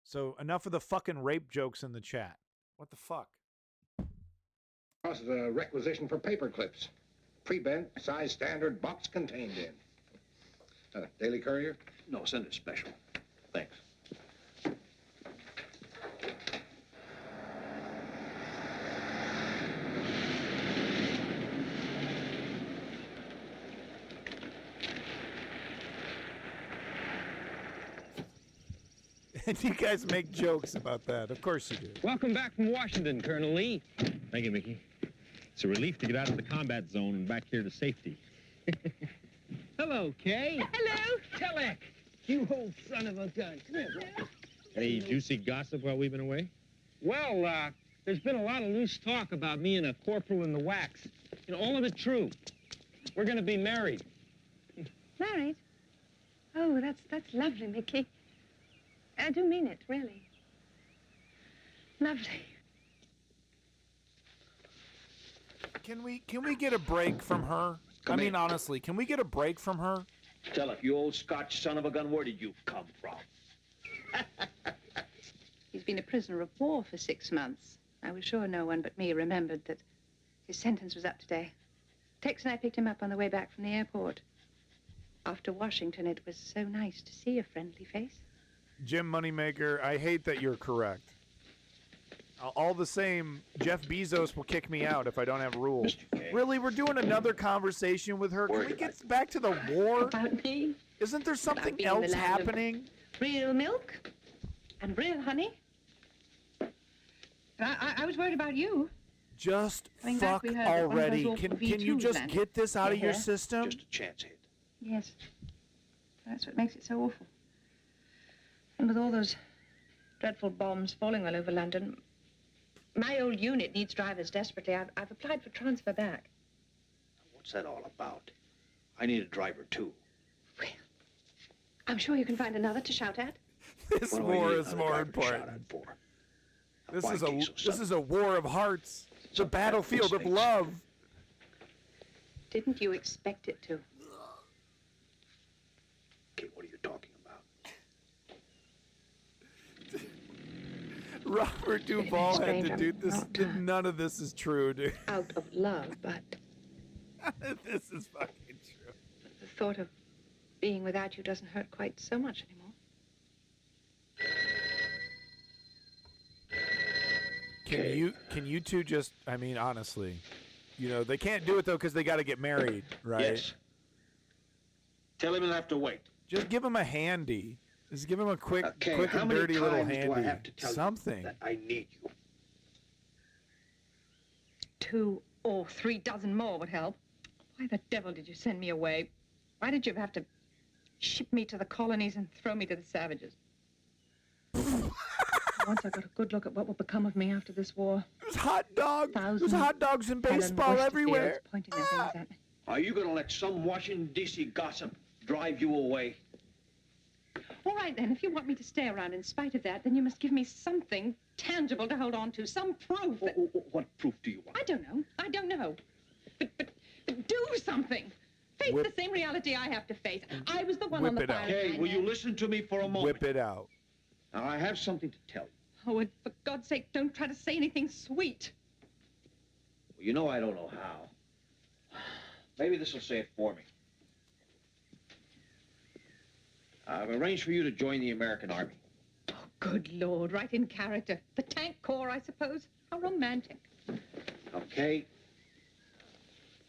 So enough of the fucking rape jokes in the chat. What the fuck? This is a requisition for paper clips. Pre-bent, size standard, box contained in. Daily Courier? No, send it special. Thanks. And you guys make jokes about that. Of course you do. Welcome back from Washington, Colonel Lee. Thank you, Mickey. It's a relief to get out of the combat zone and back here to safety. Hello, Kay. Hello. Telek, you old son of a gun. Come here, bro. Any juicy gossip while we've been away? Well, there's been a lot of loose talk about me and a corporal in the wax. All of it true. We're going to be married. Married? Oh, that's lovely, Mickey. I do mean it, really. Lovely. Can we get a break from her? I mean, honestly, can we get a break from her? Tell us, you old Scotch son of a gun, where did you come from? He's been a prisoner of war for 6 months. I was sure no one but me remembered that his sentence was up today. Tex and I picked him up on the way back from the airport. After Washington, it was so nice to see a friendly face. Jim Moneymaker, I hate that you're correct. All the same, Jeff Bezos will kick me out if I don't have rules. Really, we're doing another conversation with her. Can we get back to the war? About me? Isn't there something being in the else land of happening? Real milk and real honey. I was worried about you. Just Coming back, fuck we heard that one of those already. awful Can you V2s just landed. get this out of your Yeah. system? Just a chance hit. Yes. That's what makes it so awful. And with all those dreadful bombs falling all over London, my old unit needs drivers desperately. I've applied for transfer back. What's that all about? I need a driver, too. I'm sure you can find another to shout at. This war is more important. This is a war of hearts. It's a battlefield of love. Didn't you expect it to? Okay, what are you talking about? Robert Duval had to Stranger, do this. not, None of this is true, dude. Out of love, but This is fucking true. the thought of being without you doesn't hurt quite so much anymore. Can you two just, I mean, honestly, they can't do it though because they got to get married, right? Yes. Tell him he'll have to wait. Just give him a handy. Just give him a quick How and many dirty little times handy. do I have to tell Something. you that I need you? 2 or 3 dozen more would help. Why the devil did you send me away? Why did you have to ship me to the colonies and throw me to the savages? Once I got a good look at what will become of me after this war. There's hot dogs. There's hot dogs and Helen baseball Worcesterfields everywhere. pointing their fingers at me. Are you going to let some Washington, D.C. gossip drive you away. All right, then. If you want me to stay around in spite of that, then you must give me something tangible to hold on to, some proof. What proof do you want? I don't know. I don't know. But do something. Face the same reality I have to face. I was the one on the fire. Okay, will you listen to me for a moment? Whip it out. Now, I have something to tell you. Oh, and for God's sake, don't try to say anything sweet. Well, you know I don't know how. Maybe this will say it for me. I've arranged for you to join the American Army. Oh, good Lord, right in character. The Tank Corps, I suppose. How romantic. Okay.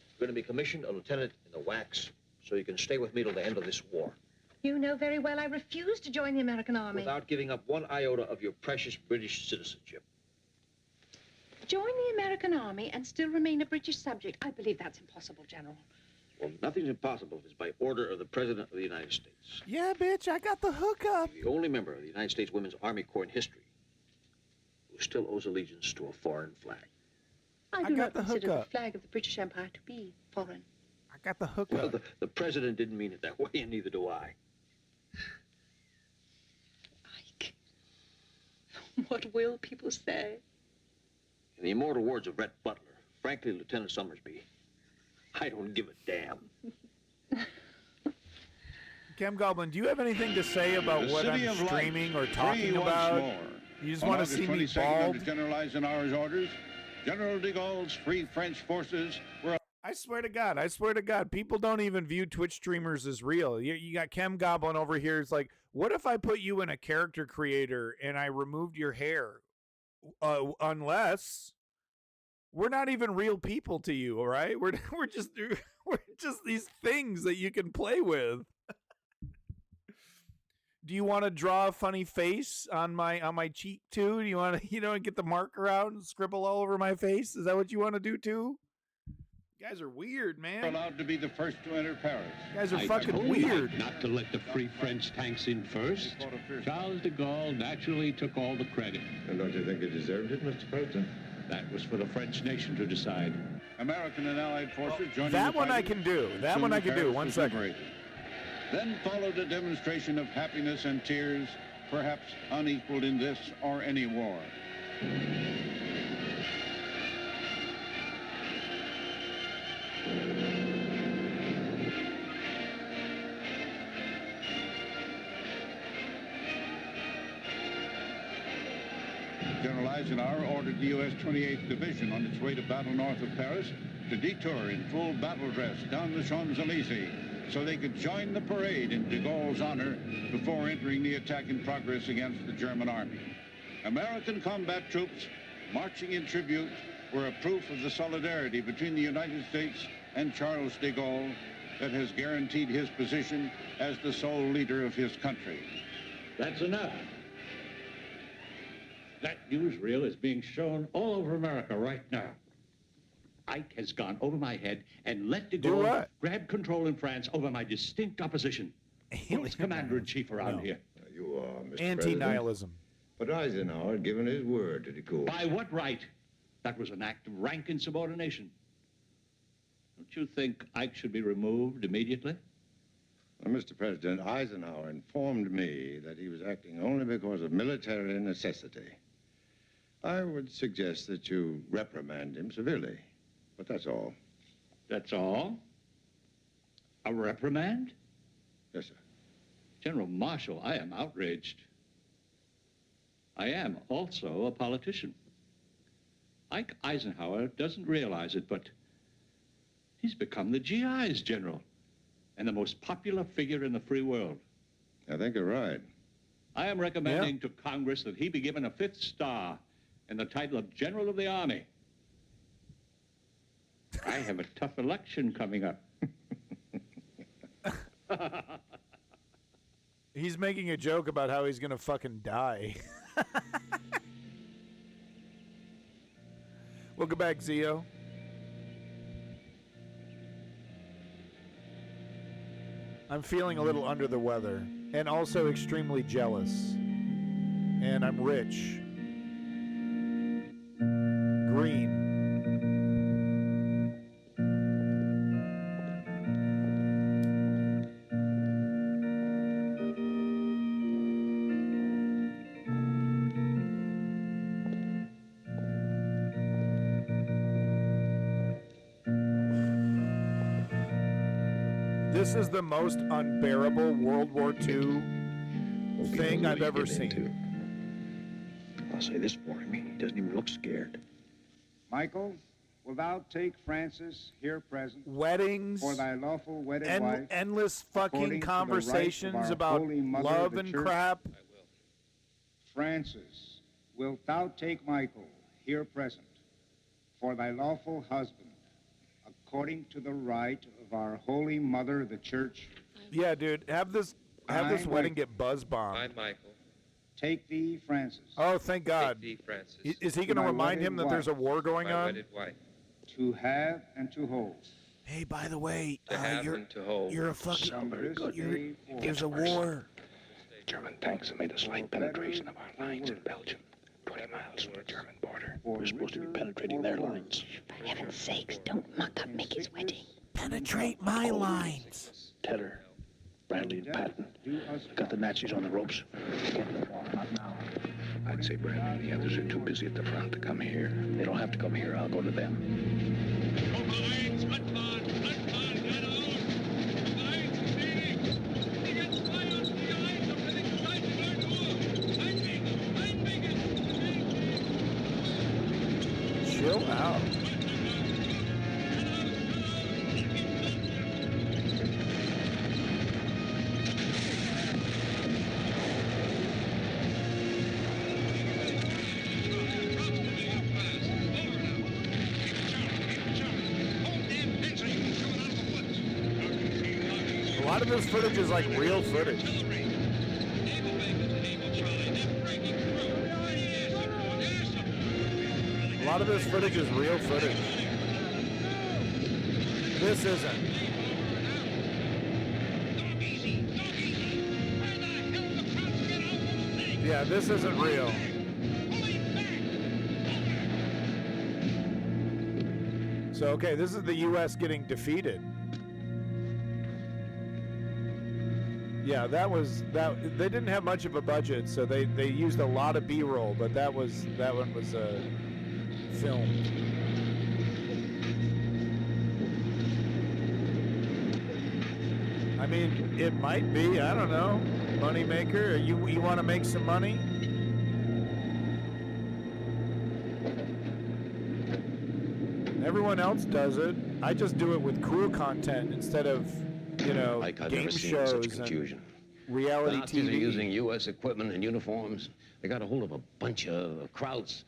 You're going to be commissioned a lieutenant in the WACS, so you can stay with me till the end of this war. You know very well I refuse to join the American Army. Without giving up one iota of your precious British citizenship. Join the American Army and still remain a British subject. I believe that's impossible, General. Well, nothing's impossible if it's by order of the President of the United States. Yeah, bitch, I got the hookup. You're the only member of the United States Women's Army Corps in history who still owes allegiance to a foreign flag. I do not consider the flag of the British Empire to be foreign. I got the hookup. Well, the President didn't mean it that way, and neither do I. Ike, what will people say? In the immortal words of Rhett Butler, frankly, Lieutenant Summersby, I don't give a damn. Chem Goblin, do you have anything to say about what I'm streaming or talking about? You just want to see me bald? Under General Eisenhower's orders, General de Gaulle's Free French forces were... I swear to God, people don't even view Twitch streamers as real. You got Chem Goblin over here. It's like, what if I put you in a character creator and I removed your hair? Unless we're not even real people to you, all right? We're just these things that you can play with. Do you want to draw a funny face on my cheek too? Do you want to get the marker out and scribble all over my face? Is that what you want to do too? You guys are weird, man. Allowed to be the first to enter Paris. You guys are fucking weird. Not to let the Free French tanks in first. Charles de Gaulle naturally took all the credit. And don't you think he deserved it, Mr. President? That was for the French nation to decide. American and Allied forces joining that one I can do. That one I can do. 1 second. Liberated. Then followed a demonstration of happiness and tears, perhaps unequaled in this or any war. General Eisenhower ordered the U.S. 28th Division on its way to battle north of Paris to detour in full battle dress down the Champs-Élysées so they could join the parade in de Gaulle's honor before entering the attack in progress against the German army. American combat troops marching in tribute were a proof of the solidarity between the United States and Charles de Gaulle that has guaranteed his position as the sole leader of his country. That's enough. That newsreel is being shown all over America right now. Ike has gone over my head and let de Gaulle grab control in France over my distinct opposition. Who's commander-in-chief around here? You are, Mr. Anti-nihilism. But Eisenhower had given his word to de Gaulle. By what right? That was an act of rank insubordination. Don't you think Ike should be removed immediately? Well, Mr. President, Eisenhower informed me that he was acting only because of military necessity. I would suggest that you reprimand him severely, but that's all. That's all? A reprimand? Yes, sir. General Marshall, I am outraged. I am also a politician. Ike Eisenhower doesn't realize it, but he's become the GI's general and the most popular figure in the free world. I think you're right. I am recommending to Congress that he be given a 5th star and the title of General of the Army. I have a tough election coming up. He's making a joke about how he's gonna fucking die. Welcome back, Zio. I'm feeling a little under the weather and also extremely jealous. And I'm rich. Green. This is the most unbearable World War II thing I've ever seen. I'll say this for him. He doesn't even look scared. Michael, wilt thou take Frances here present Weddings, for thy lawful wedded wife, endless according fucking to the rites of conversations our about Holy Mother love the and Church? crap. Francis, wilt thou take Michael here present for thy lawful husband, according to the rite of our Holy Mother the Church? Yeah, dude, have this wedding get buzz bombed. I, Michael, take thee, Francis. Oh, thank God. take thee, Francis, Is he going to my remind wedded him that there's a war going my on? wedded wife, to have and to hold. Hey, by the way, to have and to hold. you're a fucking. From this day forth. There's a war. German tanks have made a slight penetration of our lines in Belgium, 20 miles from the German border. We're supposed to be penetrating their lines. For heaven's sakes, don't muck up Mickey's wedding. Penetrate my lines. Tedder, Bradley, and Patton. Got the Nazis on the ropes. Not now. I'd say Bradley and the others are too busy at the front to come here. They don't have to come here. I'll go to them. Chill out. A lot of this footage is like real footage. A lot of this footage is real footage. This isn't. Yeah, this isn't real. So, okay, this is the U.S. getting defeated. Yeah, that they didn't have much of a budget, so they used a lot of B-roll, but that one was filmed. I mean, it might be, I don't know, moneymaker. You want to make some money? Everyone else does it. I just do it with cool content instead of, Like I've game never seen shows such and confusion. reality The Nazis TV. are using U.S. equipment and uniforms. They got a hold of a bunch of Krauts,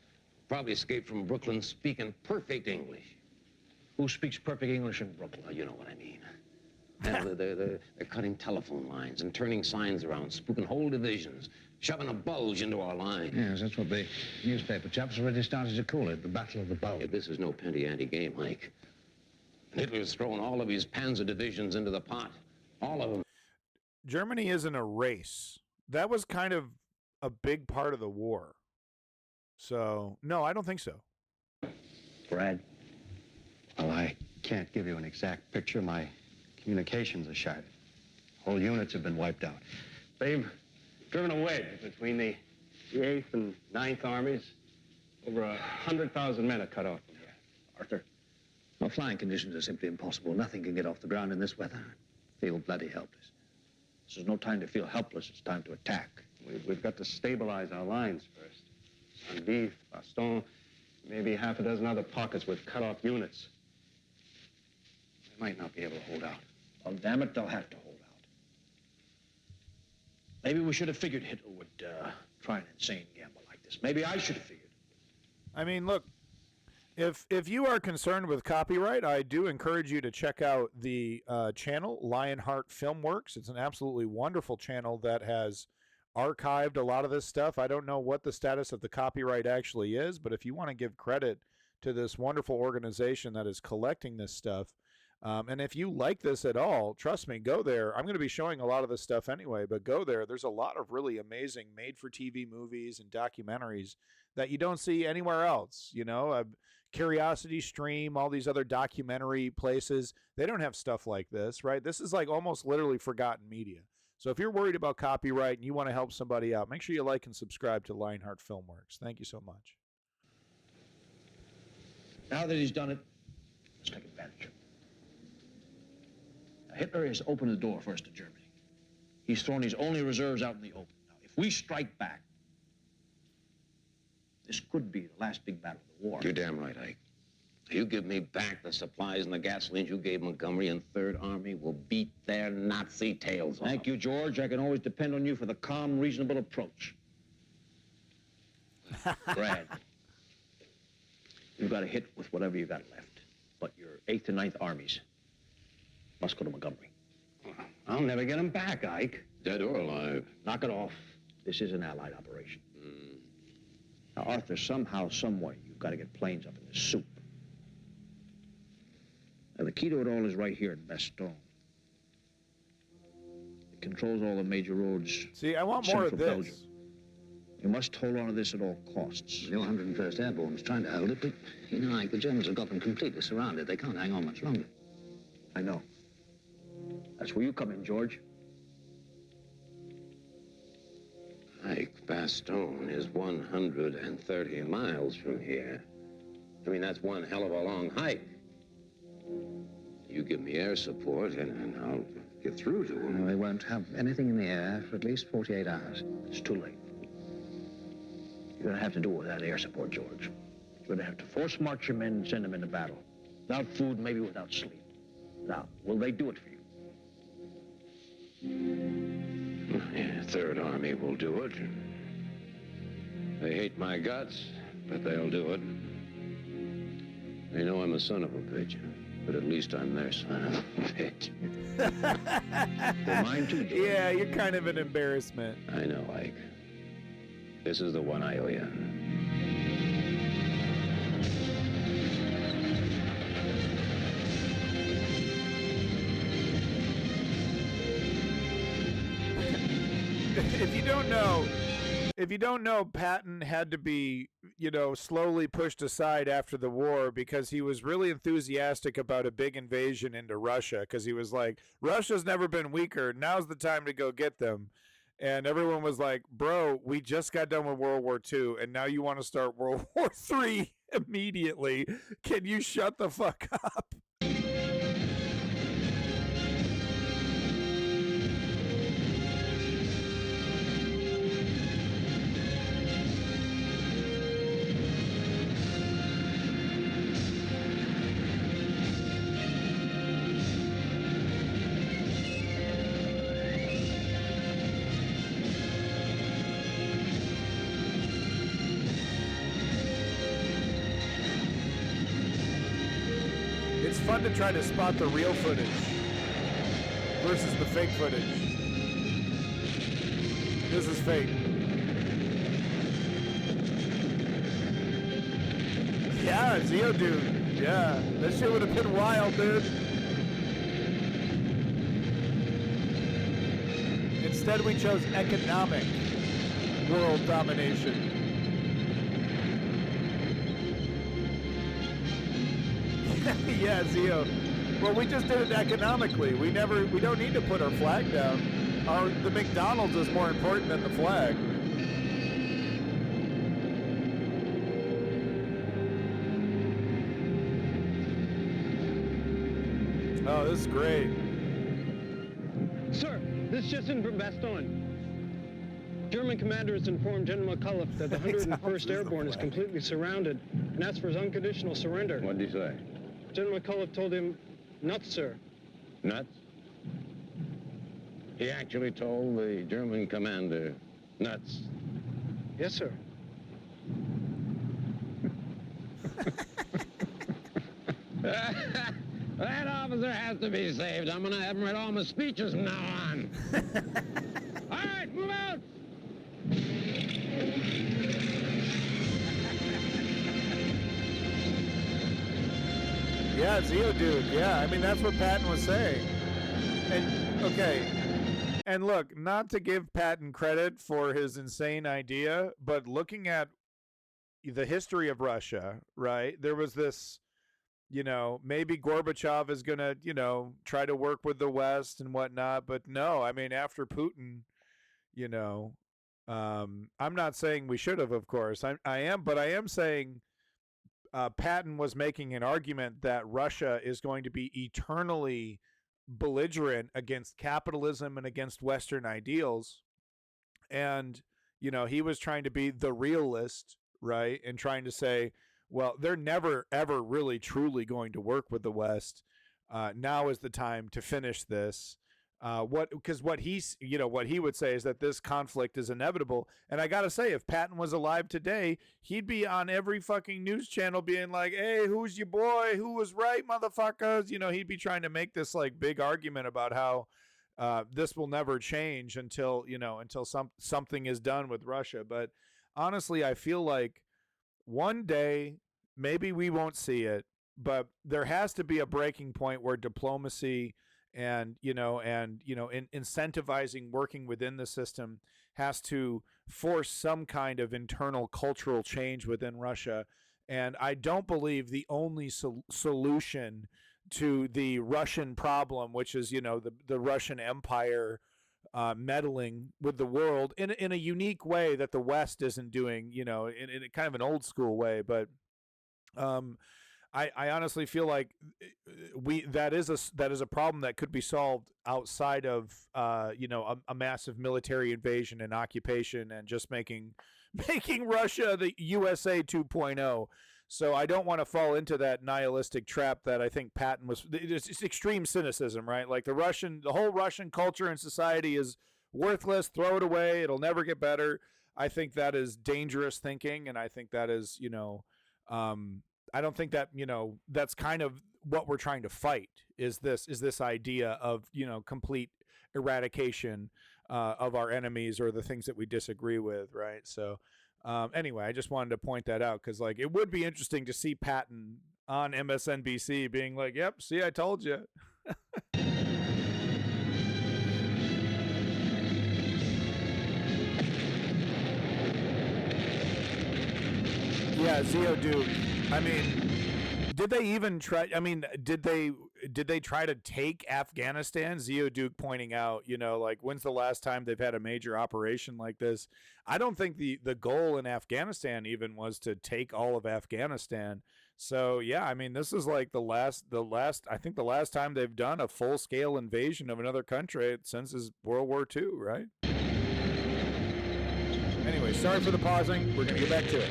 probably escaped from Brooklyn, speaking perfect English. Who speaks perfect English in Brooklyn? You know what I mean. And they're cutting telephone lines and turning signs around, spooking whole divisions, shoving a bulge into our line. Yes, that's what the newspaper chaps already started to call it, the Battle of the Bulge. Yeah, this is no penty-ante game, Mike. Hitler's throwing all of his panzer divisions into the pot. All of them. Germany isn't a race. That was kind of a big part of the war. So, no, I don't think so. Brad? Well, I can't give you an exact picture. My communications are shattered. Whole units have been wiped out. They've driven a wedge between the 8th and 9th armies. Over 100,000 men are cut off from here. Arthur? Well, flying conditions are simply impossible. Nothing can get off the ground in this weather. Feel bloody helpless. This is no time to feel helpless. It's time to attack. We've got to stabilize our lines first. Saint-Dié, Bastogne, maybe half a dozen other pockets with cut-off units. They might not be able to hold out. Well, damn it, they'll have to hold out. Maybe we should have figured Hitler would try an insane gamble like this. Maybe I should have figured. I mean, look, if you are concerned with copyright, I do encourage you to check out the channel, Lionheart Filmworks. It's an absolutely wonderful channel that has archived a lot of this stuff. I don't know what the status of the copyright actually is, but if you want to give credit to this wonderful organization that is collecting this stuff, and if you like this at all, trust me, go there. I'm going to be showing a lot of this stuff anyway, but go there. There's a lot of really amazing made-for-TV movies and documentaries that you don't see anywhere else. Curiosity Stream, all these other documentary places, they don't have stuff like this, right? This is like almost literally forgotten media. So if you're worried about copyright and you want to help somebody out, make sure you like and subscribe to Lionheart Filmworks. Thank you so much. Now that he's done it, let's take advantage of it. Hitler has opened the door first to Germany. He's thrown his only reserves out in the open. Now, if we strike back, this could be the last big battle of the war. You're damn right, Ike. You give me back the supplies and the gasoline you gave Montgomery, and Third Army will beat their Nazi tails off. Thank you, George. I can always depend on you for the calm, reasonable approach. Brad, you've got to hit with whatever you got left. But your 8th and 9th armies must go to Montgomery. I'll never get them back, Ike. Dead or alive. Knock it off. This is an Allied operation. Now, Arthur, somehow, someway, you've got to get planes up in the soup. Now, the key to it all is right here in Bastogne. It controls all the major roads. See, I want more of this. Belgium. You must hold on to this at all costs. The 101st Airborne was trying to hold it, but, you know, Ike, the Germans have got them completely surrounded. They can't hang on much longer. I know. That's where you come in, George. Ike, Bastogne is 130 miles from here. I mean, that's one hell of a long hike. You give me air support, and I'll get through to them. No, they won't have anything in the air for at least 48 hours. It's too late. You're going to have to do it without air support, George. You're going to have to force march your men and send them into battle. Without food, maybe without sleep. Now, will they do it for you? Yeah, Third Army will do it. They hate my guts, but they'll do it. They know I'm a son of a bitch, but at least I'm their son of a bitch. They're mine too, George. Yeah, you're kind of an embarrassment. I know, Ike. This is the one I owe you. If you don't know, Patton had to be, slowly pushed aside after the war because he was really enthusiastic about a big invasion into Russia, because he was like, Russia's never been weaker. Now's the time to go get them. And everyone was like, bro, we just got done with World War II, and now you want to start World War III immediately. Can you shut the fuck up? It's fun to try to spot the real footage versus the fake footage. This is fake. Yeah, Geodude. Yeah, that shit would have been wild, dude. Instead, we chose economic world domination. Yeah, Zio. Well, we just did it economically. We don't need to put our flag down. The McDonald's is more important than the flag. Oh, this is great. Sir, this just in from Bastogne. German commander has informed General McCulloch that the 101st Airborne is completely surrounded and asked for his unconditional surrender. What did he say? General McCulloch told him, nuts, sir. Nuts? He actually told the German commander nuts. Yes, sir. That officer has to be saved. I'm going to have him read all my speeches from now on. All right, move out. Yeah, Geodude. Yeah, I mean, that's what Patton was saying. And, okay. And look, not to give Patton credit for his insane idea, but looking at the history of Russia, right, there was this, maybe Gorbachev is going to, try to work with the West and whatnot. But no, I mean, after Putin, I'm not saying we should have, of course. I am saying Patton was making an argument that Russia is going to be eternally belligerent against capitalism and against Western ideals. And, you know, he was trying to be the realist, right? And trying to say, well, they're never, ever really truly going to work with the West. Now is the time to finish this. Because what he's, you know, what he would say is that this conflict is inevitable. And I got to say, if Patton was alive today, he'd be on every fucking news channel being like, hey, who's your boy? Who was right, motherfuckers? You know, he'd be trying to make this like big argument about how this will never change until, you know, until something is done with Russia. But honestly, I feel like one day, maybe we won't see it, but there has to be a breaking point where diplomacy and incentivizing working within the system has to force some kind of internal cultural change within Russia. And I don't believe the only solution to the Russian problem, which is, you know, the Russian Empire meddling with the world in a unique way that the West isn't doing, you know, in kind of an old school way. But I honestly feel like that is a problem that could be solved outside of a massive military invasion and occupation and just making Russia the USA 2.0. So I don't want to fall into that nihilistic trap that I think Patton was. It's extreme cynicism, right? Like the whole Russian culture and society is worthless. Throw it away. It'll never get better. I think that is dangerous thinking, and I think that is, I don't think that, that's kind of what we're trying to fight is this idea of, complete eradication of our enemies or the things that we disagree with, right? So anyway, I just wanted to point that out because, like, it would be interesting to see Patton on MSNBC being like, yep, see, I told you. Yeah, Duke. I mean, did they even try? I mean, did they try to take Afghanistan? Duke pointing out, like, when's the last time they've had a major operation like this? I don't think the goal in Afghanistan even was to take all of Afghanistan. So yeah, I mean, this is like the last. I think the last time they've done a full scale invasion of another country since is World War II, right? Anyway, sorry for the pausing. We're gonna get back to it.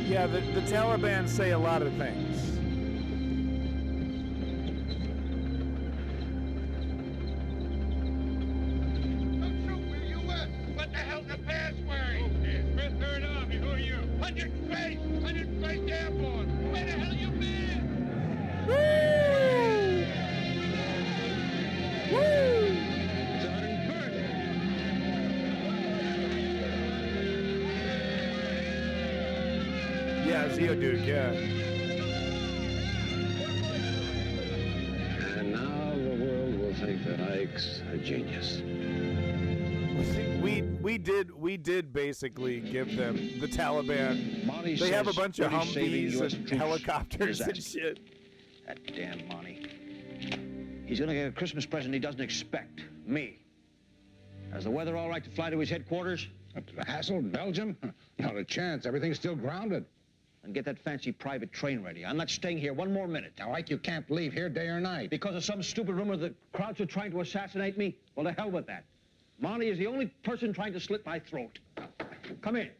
Yeah, the Taliban say a lot of things. What the hell's the password? Fifth Third Army, who are you? 101st Airborne. Where the hell you been? Woo! Woo! Yeah, Duke, yeah. And now the world will think that Ike's a genius. We did basically give them the Taliban. They have a bunch of Humvees and helicopters and shit. That damn Monty. He's gonna get a Christmas present he doesn't expect. Me. Is the weather all right to fly to his headquarters? Hassle, Belgium? Not a chance. Everything's still grounded. And get that fancy private train ready. I'm not staying here one more minute. Now, Ike, you can't leave here day or night. Because of some stupid rumor that crowds are trying to assassinate me? Well, to hell with that. Monty is the only person trying to slit my throat. Come in.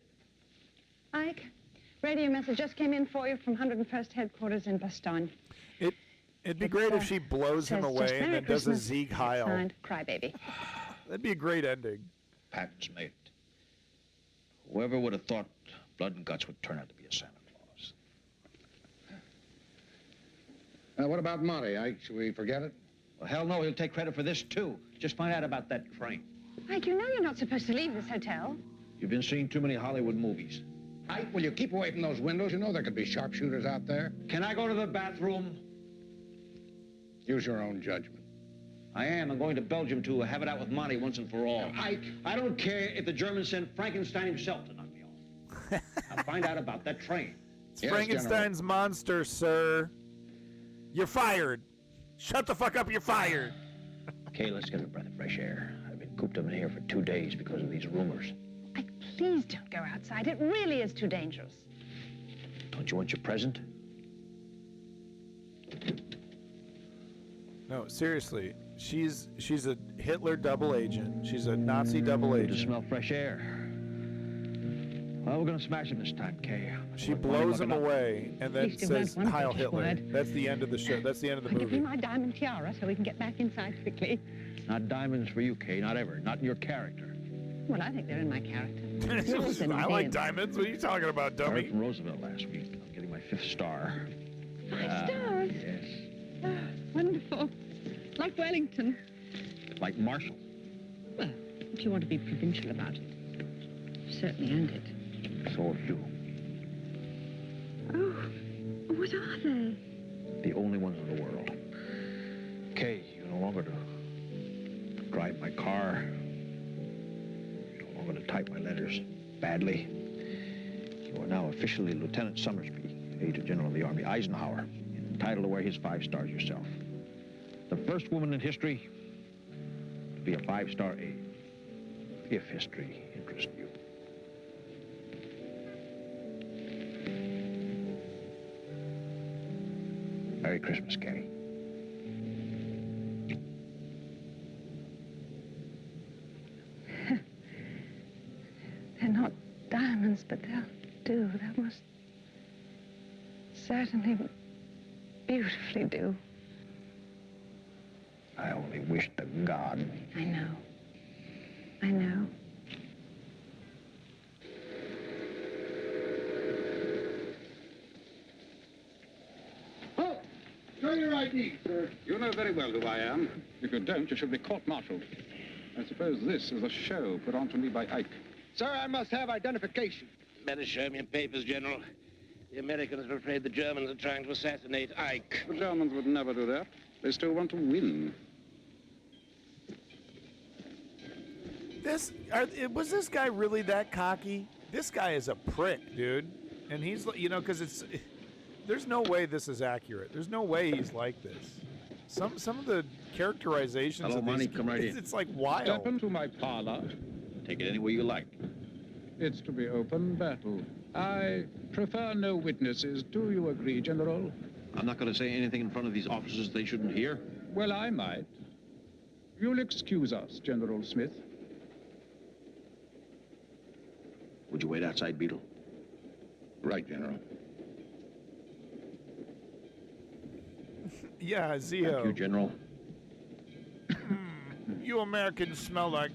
Ike, radio message just came in for you from 101st Headquarters in Bastogne. It'd be great if she blows him away and then does a Sieg Heil. Signed, Crybaby. That'd be a great ending. Patton's made it. Whoever would have thought blood and guts would turn out to be a Santa Claus? What about Monty, Ike? Should we forget it? Well, hell no, he'll take credit for this, too. Just find out about that train. Ike, you know you're not supposed to leave this hotel. You've been seeing too many Hollywood movies. Ike, will you keep away from those windows? You know there could be sharpshooters out there. Can I go to the bathroom? Use your own judgment. I am. I'm going to Belgium to have it out with Monty once and for all. Ike! I don't care if the Germans send Frankenstein himself tonight. Now find out about that train. It's Frankenstein's monster, sir. You're fired. Shut the fuck up, you're fired. Okay, let's get a breath of fresh air. I've been cooped up in here for 2 days because of these rumors. Please don't go outside. It really is too dangerous. Don't you want your present? No, seriously. She's a Hitler double agent. She's a Nazi double agent. To smell fresh air. Well, we're gonna smash him this time, Kay. She blows him away and then says, Heil Hitler. That's the end of the show. That's the end of the Give me movie. my diamond tiara so we can get back inside quickly. Not diamonds for you, Kay. Not ever. Not in your character. Well, I think they're in my character. I like diamonds. What are you talking about, I dummy? heard from Roosevelt last week. I'm getting my 5th star. 5 stars? Yes. Oh, wonderful. Like Wellington. Like Marshall. Well, if you want to be provincial about it, you certainly earned it. So have you. Oh, what are they? The only ones in the world. Kay, you're no longer to drive my car. You're no longer to type my letters badly. You are now officially Lieutenant Summersby, Major General of the Army, Eisenhower, entitled to wear his 5 stars yourself. The first woman in history to be a 5-star aide, if history interests you. Merry Christmas, Kay. They're not diamonds, but they'll do. That must certainly beautifully do. I only wish to God. I know. I know. Oh, show your ID, sir. You know very well who I am. If you don't, you should be court-martialed. I suppose this is a show put on to me by Ike. Sir, I must have identification. Better show me your papers, General. The Americans are afraid the Germans are trying to assassinate Ike. The Germans would never do that. They still want to win. Was this guy really that cocky? This guy is a prick, dude. And he's, because there's no way this is accurate. There's no way he's like this. Some of the characterizations Hello, of Monty, these, come right in. it's like wild. Step into my parlor. Take it any way you like. It's to be open battle. I prefer no witnesses. Do you agree, General? I'm not going to say anything in front of these officers they shouldn't hear. Well, I might. You'll excuse us, General Smith. Would you wait outside, Beetle? Right, General. Yeah, Zio. Thank you, General. You Americans smell like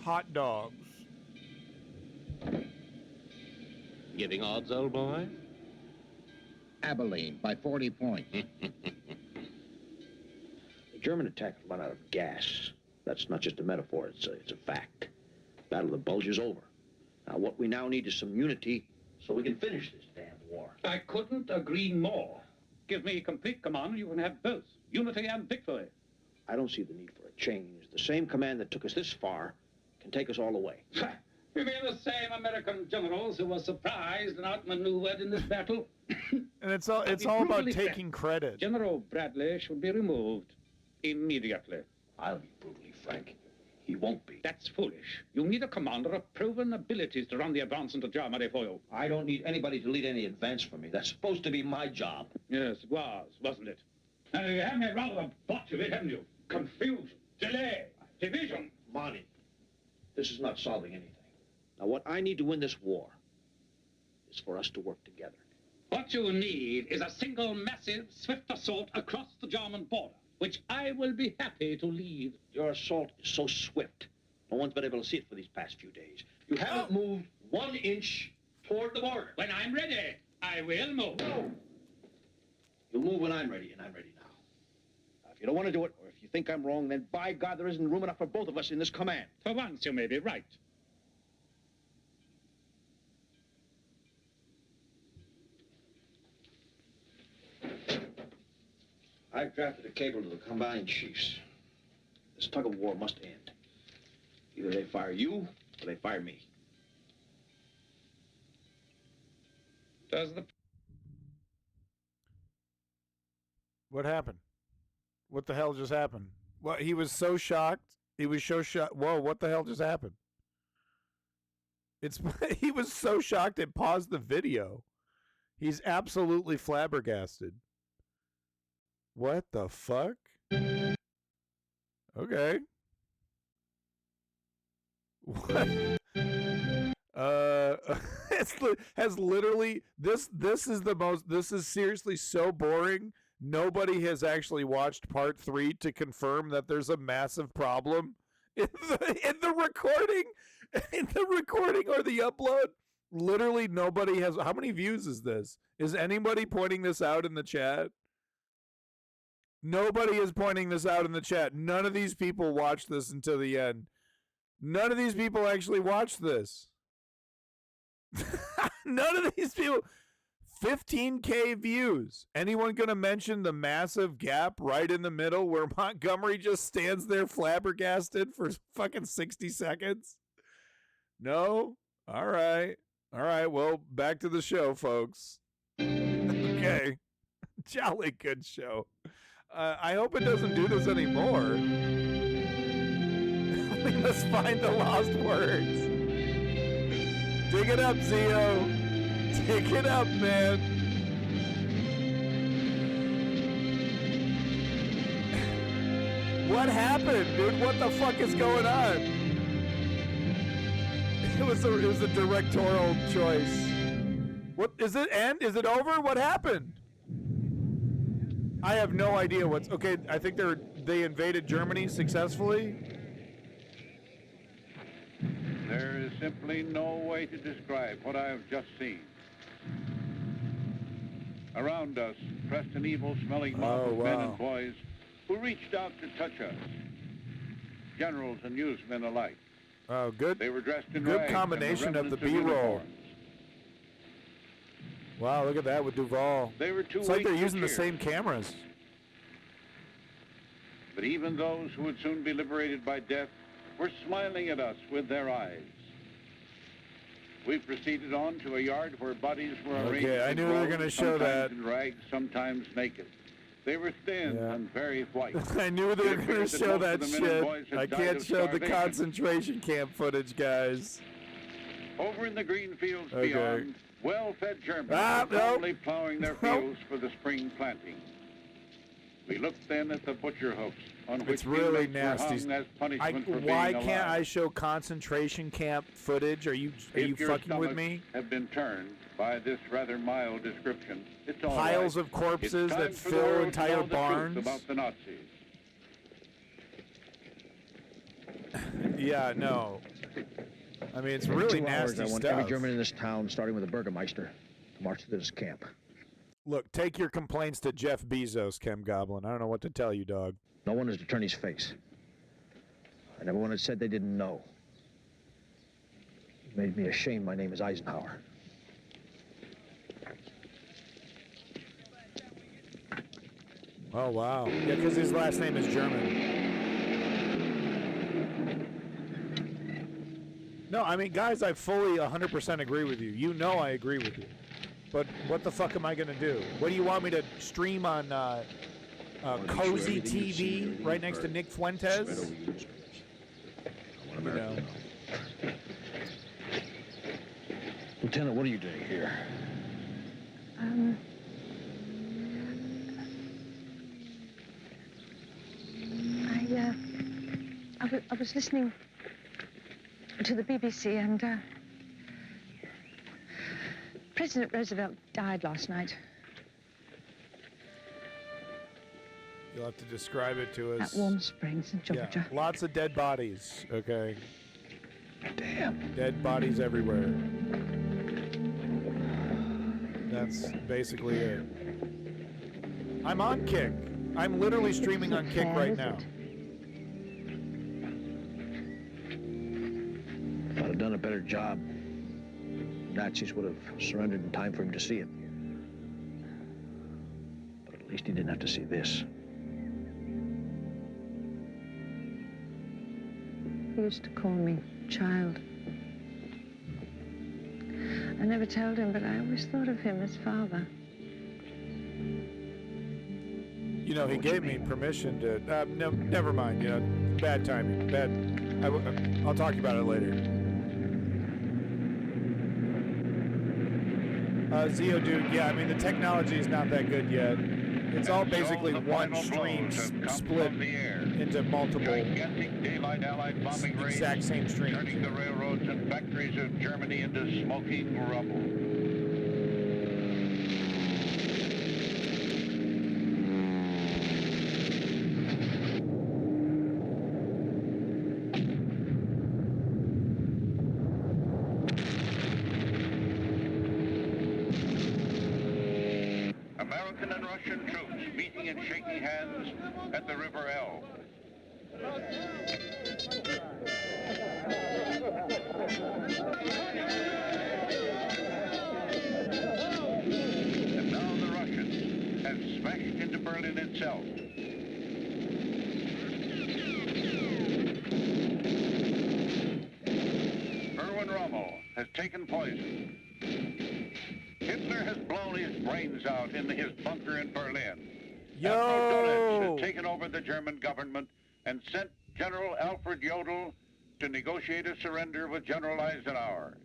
hot dogs. Giving odds, old boy? Abilene by 40 points. The German attack has run out of gas. That's not just a metaphor, it's a fact. Battle of the Bulge is over. Now, what we now need is some unity so we can finish this damn war. I couldn't agree more. Give me complete command, you can have both. Unity and victory. I don't see the need for a change. The same command that took us this far can take us all the way. You mean the same American generals who were surprised and outmaneuvered in this battle? And it's all about taking credit. General Bradley should be removed immediately. I'll be brutally frank. He won't be. That's foolish. You need a commander of proven abilities to run the advance into Germany for you. I don't need anybody to lead any advance for me. That's supposed to be my job. Yes, it was, wasn't it? You have made rather a botch of it, haven't you? Confusion, delay, division. Monty, this is not solving anything. Now, what I need to win this war is for us to work together. What you need is a single, massive, swift assault across the German border, which I will be happy to lead. Your assault is so swift. No one's been able to see it for these past few days. You haven't moved 1 inch toward the border. When I'm ready, I will move. No. You'll move when I'm ready, and I'm ready now. Now, if you don't want to do it, or if you think I'm wrong, then by God, there isn't room enough for both of us in this command. For once, you may be right. I've drafted a cable to the combined chiefs. This tug of war must end. Either they fire you, or they fire me. Does the... What happened? What the hell just happened? What, he was so shocked. He was so shocked. Whoa, what the hell just happened? He was so shocked it paused the video. He's absolutely flabbergasted. What the fuck? Okay. What? Has literally this is seriously so boring. Nobody has actually watched part 3 to confirm that there's a massive problem in the recording or the upload. Literally nobody has. How many views is this? Is anybody pointing this out in the chat? Nobody is pointing this out in the chat. None of these people watched this until the end. None of these people actually watched this. None of these people. 15K views. Anyone going to mention the massive gap right in the middle where Montgomery just stands there flabbergasted for fucking 60 seconds? No? All right. All right. Well, back to the show, folks. Okay. Jolly good show. I hope it doesn't do this anymore. We must find the lost words. Dig it up, Zio. Dig it up, man. What happened, dude? What the fuck is going on? It was a directorial choice. What is it? End? Is it over? What happened? I have no idea what's okay. I think they invaded Germany successfully. There is simply no way to describe what I have just seen. Around us pressed an evil-smelling mob of men and boys who reached out to touch us. Generals and newsmen alike. Oh, good. They were dressed in good rags combination and of the B-roll. uniforms. Wow, look at that with Duval. They were too it's like weak they're to using the cheer. same cameras. But even those who would soon be liberated by death were smiling at us with their eyes. We proceeded on to a yard where bodies were arranged. Okay, I knew they were going to show that. In rags, sometimes naked. They were thin and very white. I knew they were going to show that shit. I can't show the concentration camp footage, guys. Over in the green fields beyond, well-fed Germans were calmly plowing their fields for the spring planting. We looked then at the butcher hooks on which it's really inmates were nasty. hung as punishment for Why being can't alive. I show concentration camp footage? Are you If your fucking with stomachs me? have been turned by this rather mild description, it's all Piles right. of corpses It's time that for the fill world to entire know the truth barns? about the Nazis. Yeah, no. I mean, it's really In 2 hours, nasty I want stuff. every German in this town, starting with the Burgermeister, to march to this camp. Look, take your complaints to Jeff Bezos, Chem Goblin. I don't know what to tell you, dog. No one is to turn his face. And everyone has said they didn't know. It made me ashamed my name is Eisenhower. Oh, wow. Yeah, because his last name is German. No, I mean, guys, I fully 100% agree with you. You know I agree with you. But what the fuck am I going to do? What do you want me to stream on Cozy TV right next to Nick Fuentes? You know. Lieutenant, what are you doing here? I was listening to the BBC and President Roosevelt died last night. You'll have to describe it to us. At Warm Springs in Georgia. Yeah, lots of dead bodies, okay? Damn. Dead bodies everywhere. That's basically it. I'm on Kick. I'm literally streaming on Kick right now. If I'd have done a better job, Nazis would have surrendered in time for him to see it. But at least he didn't have to see this. He used to call me child. I never told him, but I always thought of him as father. You know, he gave me permission to... no, never mind. You know, bad timing. I'll talk to you about it later. Zeo, dude, yeah, I mean, the technology is not that good yet. It's all basically one stream split into multiple gigantic daylight Allied bombing raids, exact same streams. turning the railroads and factories of Germany into smoking rubble. American and Russian troops meeting and shaking hands at the River Elbe. And now the Russians have smashed into Berlin itself. Erwin Rommel has taken poison. Hitler has blown his brains out in his bunker in Berlin. Yo! Has taken over the German government and sent General Alfred Jodl to negotiate a surrender with General Eisenhower.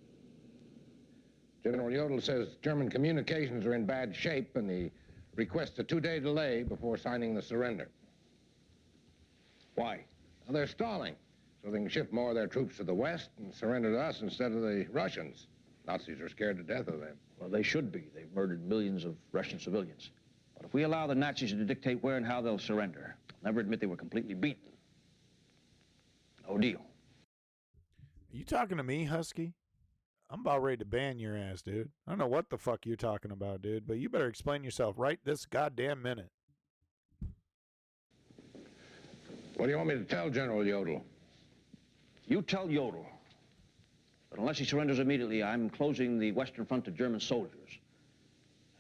General Jodl says German communications are in bad shape and he requests a 2-day delay before signing the surrender. Why? Well, they're stalling, so they can shift more of their troops to the west and surrender to us instead of the Russians. Nazis are scared to death of them. Well, they should be. They've murdered millions of Russian civilians. But if we allow the Nazis to dictate where and how they'll surrender, I'll never admit they were completely beaten. No deal. Are you talking to me, Husky? I'm about ready to ban your ass, dude. I don't know what the fuck you're talking about, dude, but you better explain yourself right this goddamn minute. What do you want me to tell General Jodl? You tell Jodl. But unless he surrenders immediately, I'm closing the Western Front to German soldiers.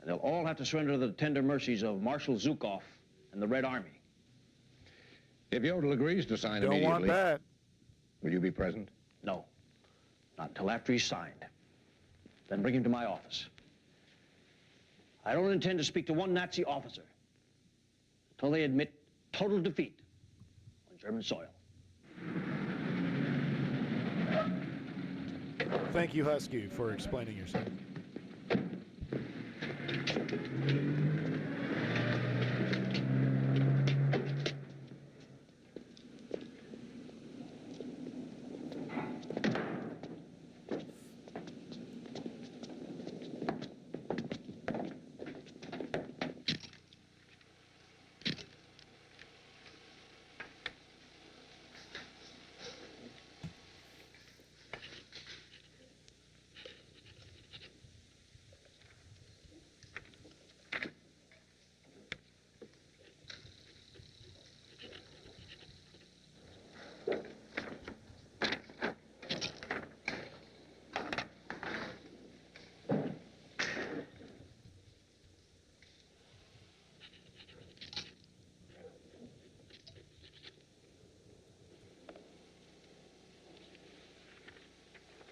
And they'll all have to surrender to the tender mercies of Marshal Zhukov and the Red Army. If Jodl agrees to sign Don't immediately... want that. Will you be present? No. Not until after he's signed. Then bring him to my office. I don't intend to speak to one Nazi officer until they admit total defeat on German soil. Thank you, Husky, for explaining yourself.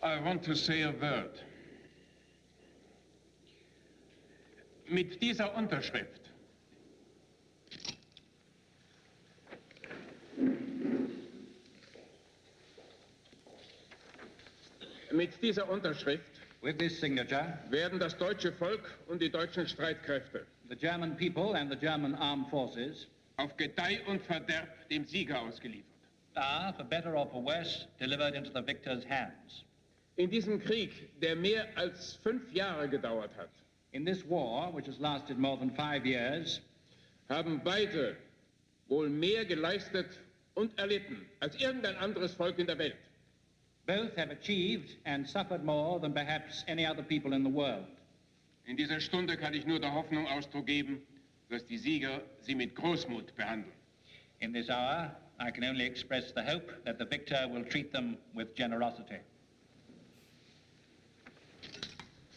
I want to say a word. Mit dieser Unterschrift with this signature, werden das deutsche Volk und die deutschen Streitkräfte the German people and the German armed forces auf Gedeih und Verderb dem Sieger ausgeliefert. are, for better or for worse, delivered into the victor's hands. In diesem Krieg, der mehr als 5 Jahre gedauert hat, In this war, which has lasted more than 5 years, haben beide wohl mehr geleistet und erlitten als irgendein anderes Volk in der Welt. both have achieved and suffered more than perhaps any other people in the world. In dieser Stunde kann ich nur der Hoffnung Ausdruck geben, dass die Sieger sie mit Großmut behandeln. In this hour, I can only express the hope that the victor will treat them with generosity.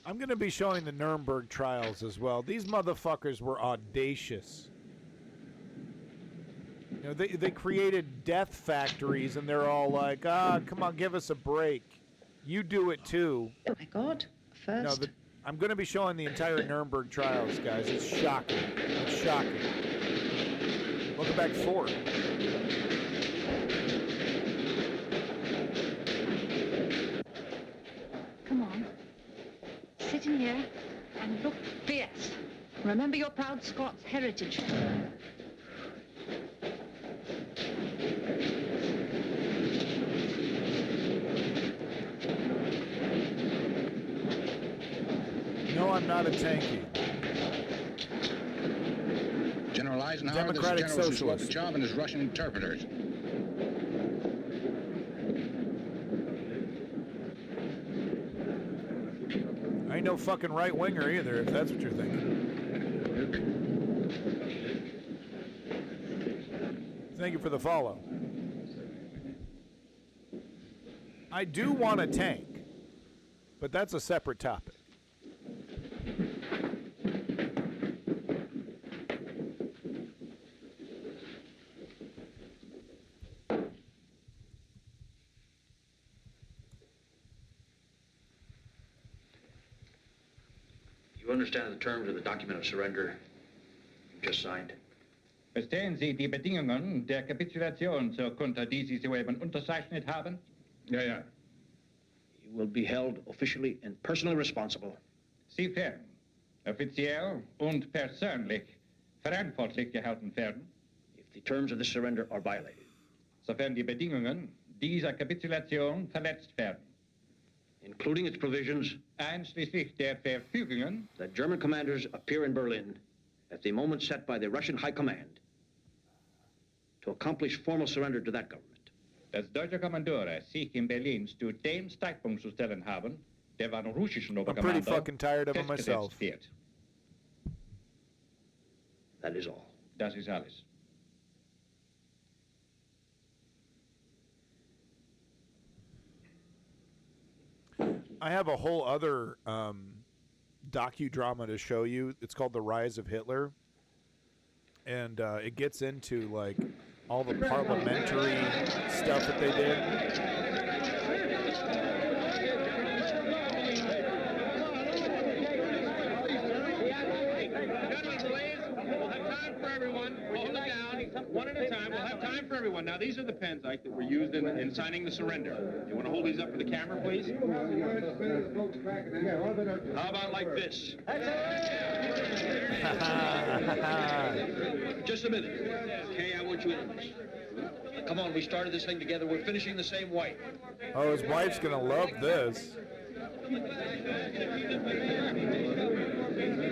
I'm going to be showing the Nuremberg trials as well. These motherfuckers were audacious. You know, they created death factories, and they're all like, come on, give us a break. You do it too. Oh, my God. first. No, I'm going to be showing the entire Nuremberg trials, guys. It's shocking. It's shocking. Welcome back forward. Come on. Sit in here and look fierce. Remember your proud Scots heritage. No, I'm not a tanky. General Eisenhower, Democratic this is General Socialist. Gorbachev and his Russian interpreters. I ain't no fucking right winger either, if that's what you're thinking. Thank you for the follow. I do want a tank, but that's a separate topic. You understand the terms of the document of surrender you just signed? Verstehen Sie die Bedingungen der Kapitulationsurkunde, die Sie soeben unterzeichnet haben? Ja, ja. You will be held officially and personally responsible. Sie werden offiziell und persönlich verantwortlich gehalten werden, if the terms of the surrender are violated. Sofern die Bedingungen dieser Kapitulation verletzt werden. Including its provisions einschließlich der Verfügungen that German commanders appear in Berlin at the moment set by the Russian High Command to accomplish formal surrender to that government. Dass deutsche Kommandeure sich in Berlin zu dem Zeitpunkt zu stellen haben, der von russischen I'm pretty Oberkommando fucking tired of it myself. festgesetzt wird. That is all. Das ist alles. I have a whole other docudrama to show you. It's called The Rise of Hitler. And it gets into, like, all the parliamentary stuff that they did. One at a time. We'll have time for everyone. Now, these are the pens, Ike, that were used in signing the surrender. You want to hold these up for the camera, please? How about like this? Just a minute. Okay, I want you in this. Come on, we started this thing together. We're finishing the same way. Oh, his wife's going to love this.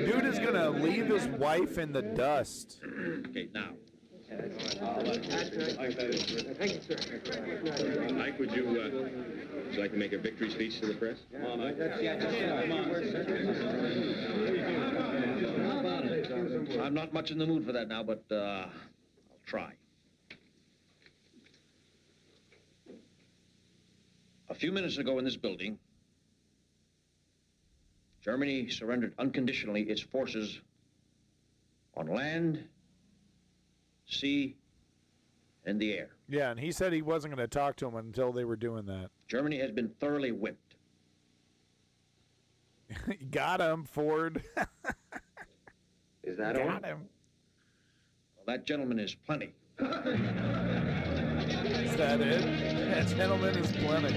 Dude is going to leave his wife in the dust. Okay, now. Ike, would you like to make a victory speech to the press? I'm not much in the mood for that now, but I'll try. A few minutes ago in this building, Germany surrendered unconditionally its forces on land, sea, and the air. Yeah, and he said he wasn't going to talk to him until they were doing that. Germany has been thoroughly whipped. Got him, Ford. Is that all? Got him. Well, that gentleman is plenty. Is that it? That gentleman is plenty.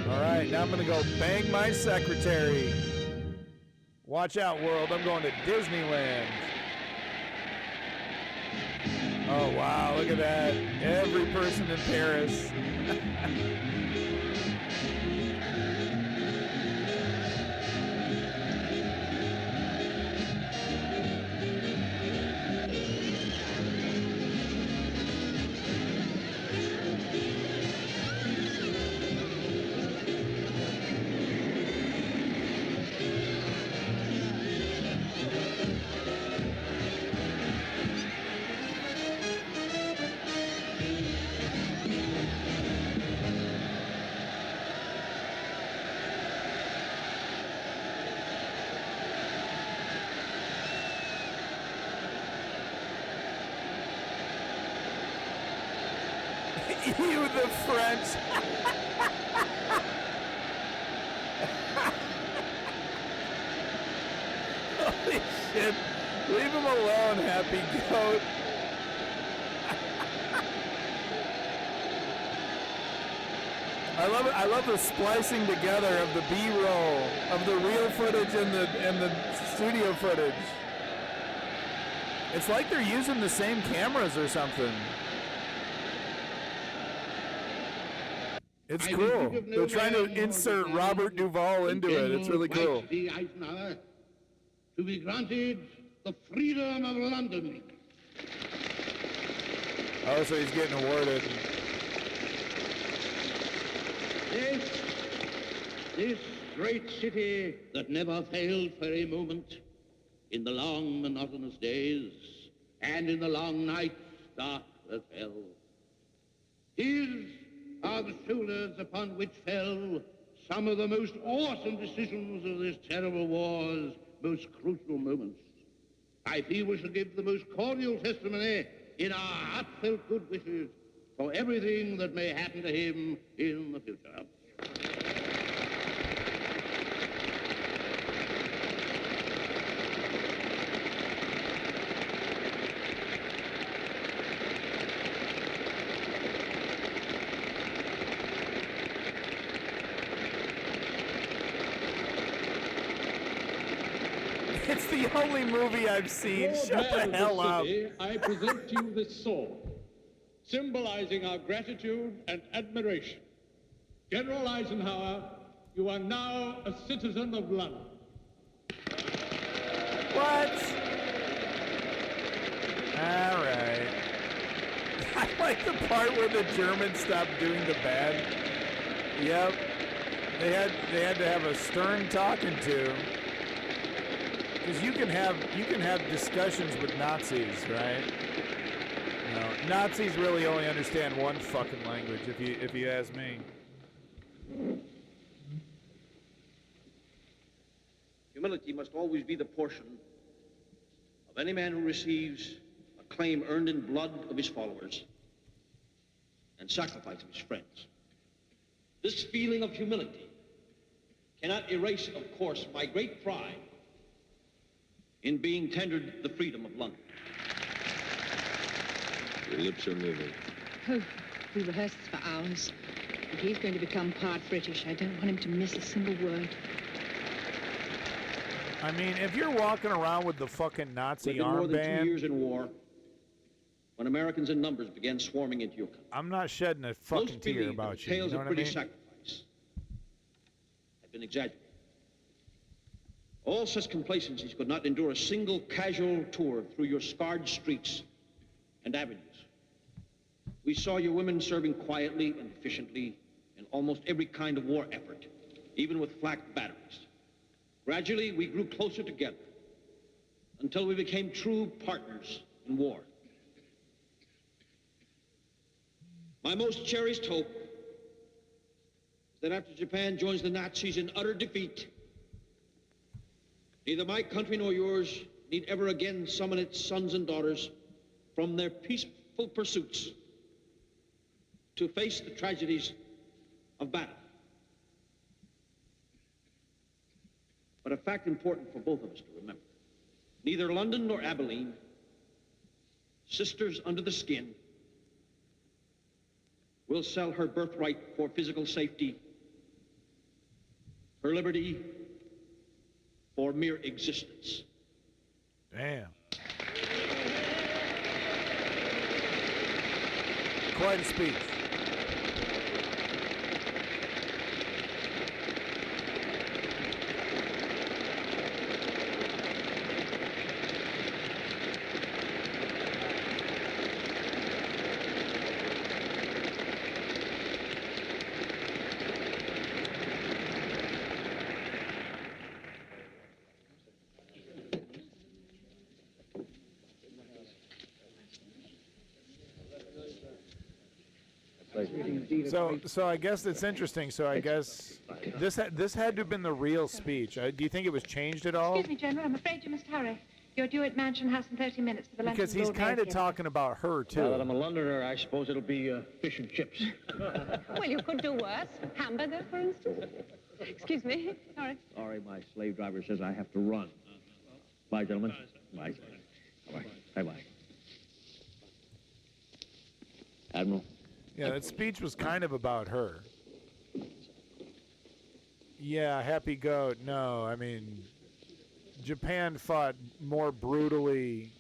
All right, now I'm going to go bang my secretary. Watch out, world. I'm going to Disneyland. Oh, wow. Look at that. Every person in Paris. You, the French. Leave him alone, happy goat. I love the splicing together of the B-roll, of the real footage and the studio footage. It's like they're using the same cameras or something. It's cool. They're trying to insert Robert Duval into it. It's really cool. Eisenhower to be granted the freedom of London. Oh, so he's getting awarded. This great city that never failed for a moment in the long monotonous days and in the long nights dark as hell. His are the shoulders upon which fell some of the most awesome decisions of this terrible war's most crucial moments. I feel we shall give the most cordial testimony in our heartfelt good wishes for everything that may happen to him in the future. It's the only movie I've seen. Shut the hell up. I present to you this sword, symbolizing our gratitude and admiration. General Eisenhower, you are now a citizen of London. What? All right. I like the part where the Germans stopped doing the bad. Yep. They had to have a stern talking to. Because you can have discussions with Nazis, right? No, Nazis really only understand one fucking language, if you ask me. Humility must always be the portion of any man who receives a claim earned in blood of his followers and sacrifice of his friends. This feeling of humility cannot erase, of course, my great pride in being tendered the freedom of London. Your lips are moving. Oh, we rehearsed for hours. If he's going to become part British, I don't want him to miss a single word. I mean, if you're walking around with the fucking Nazi We've been more than 2 armband, years in war when Americans in numbers began swarming into your country. I'm not shedding a fucking Most tear believe about that the you. You tales know of what I British mean? sacrifice have been exaggerated. All such complacencies could not endure a single casual tour through your scarred streets and avenues. We saw your women serving quietly and efficiently in almost every kind of war effort, even with flak batteries. Gradually, we grew closer together until we became true partners in war. My most cherished hope is that after Japan joins the Nazis in utter defeat, neither my country nor yours need ever again summon its sons and daughters from their peaceful pursuits to face the tragedies of battle. But a fact important for both of us to remember: neither London nor Abilene, sisters under the skin, will sell her birthright for physical safety, her liberty for mere existence. Damn. Quite a speech. So I guess it's interesting. So I guess this had to have been the real speech. Do you think it was changed at all? Excuse me, General. I'm afraid you must hurry. You're due at Mansion House in 30 minutes for the London Because he's kind of talking about her too. Now that I'm a Londoner, I suppose it'll be fish and chips. Well, you could do worse. Hamburger, for instance. Excuse me. Sorry. Sorry, my slave driver says I have to run. Bye, gentlemen. Bye. Bye-bye. Admiral? Yeah, that speech was kind of about her. Yeah, happy goat. No, I mean, Japan fought more brutally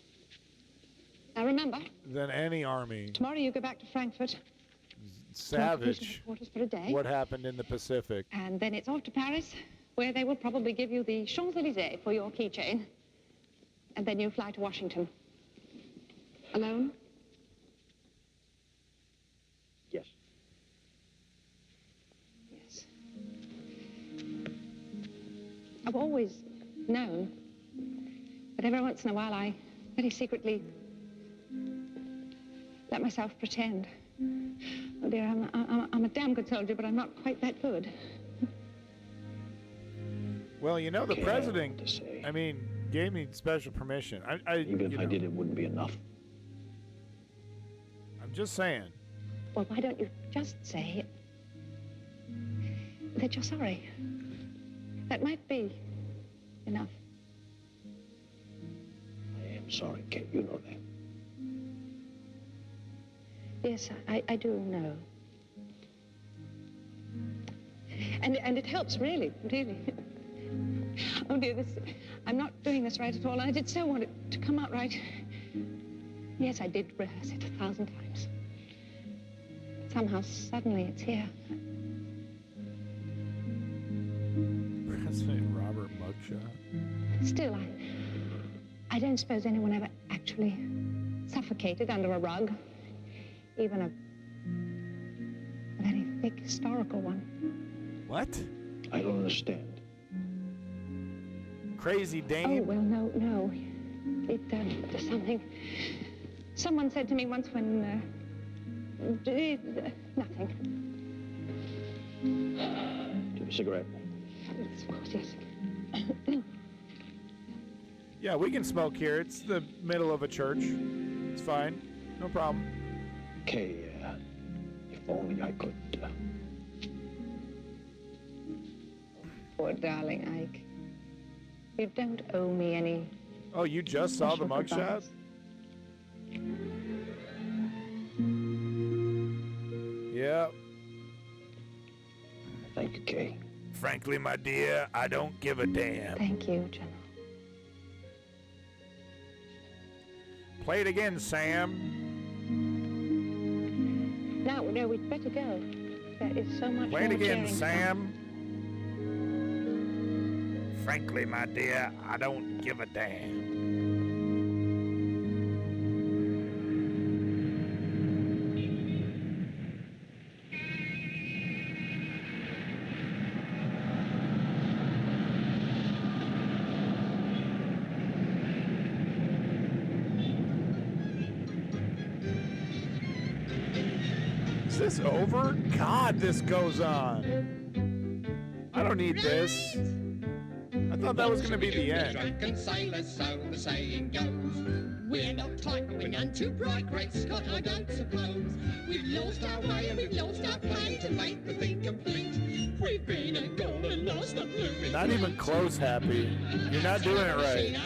Now remember, than any army. tomorrow you go back to Frankfurt. Savage. Quarters for a day. What happened in the Pacific? And then it's off to Paris, where they will probably give you the Champs-Élysées for your keychain. And then you fly to Washington. Alone? Yes. Yes. I've always known that every once in a while I very secretly let myself pretend. Oh dear, I'm a damn good soldier, but I'm not quite that good. Well, you know, the president, I mean, gave me special permission. Even if I did, it wouldn't be enough. I'm just saying. Well, why don't you just say that you're sorry? That might be enough. I am sorry, Kate. You know that. Yes, I do know. And it helps, really, really. Oh, dear, I'm not doing this right at all. I did so want it to come out right. Yes, I did rehearse it 1,000 times. Somehow, suddenly, it's here. President Robert Mugshot. Still, I don't suppose anyone ever actually suffocated under a rug. Even a very thick historical one. What? I don't understand. Crazy Dane? Oh, well, no. There's something. Someone said to me once when, nothing. Do you have a cigarette? Yes. Yeah, we can smoke here. It's the middle of a church. It's fine. No problem. Okay, if only I could. Poor darling Ike. You don't owe me any. Oh, you just saw the mugshot? Yeah. Thank you, Kay. Frankly, my dear, I don't give a damn. Thank you, General. Play it again, Sam. No, we'd better go. There is so much Play it more again, sharing Sam. Frankly, my dear, I don't give a damn. Is this over? God, this goes on. I don't need this. I thought that was going to be the end. Drunken sailors, so the saying goes. We're not tight, but we're none too bright. Great Scott, I don't suppose. We've lost our way and we've lost our play to make the thing complete. We've been and gone and lost the blue. Not even close, Happy. You're not doing it right.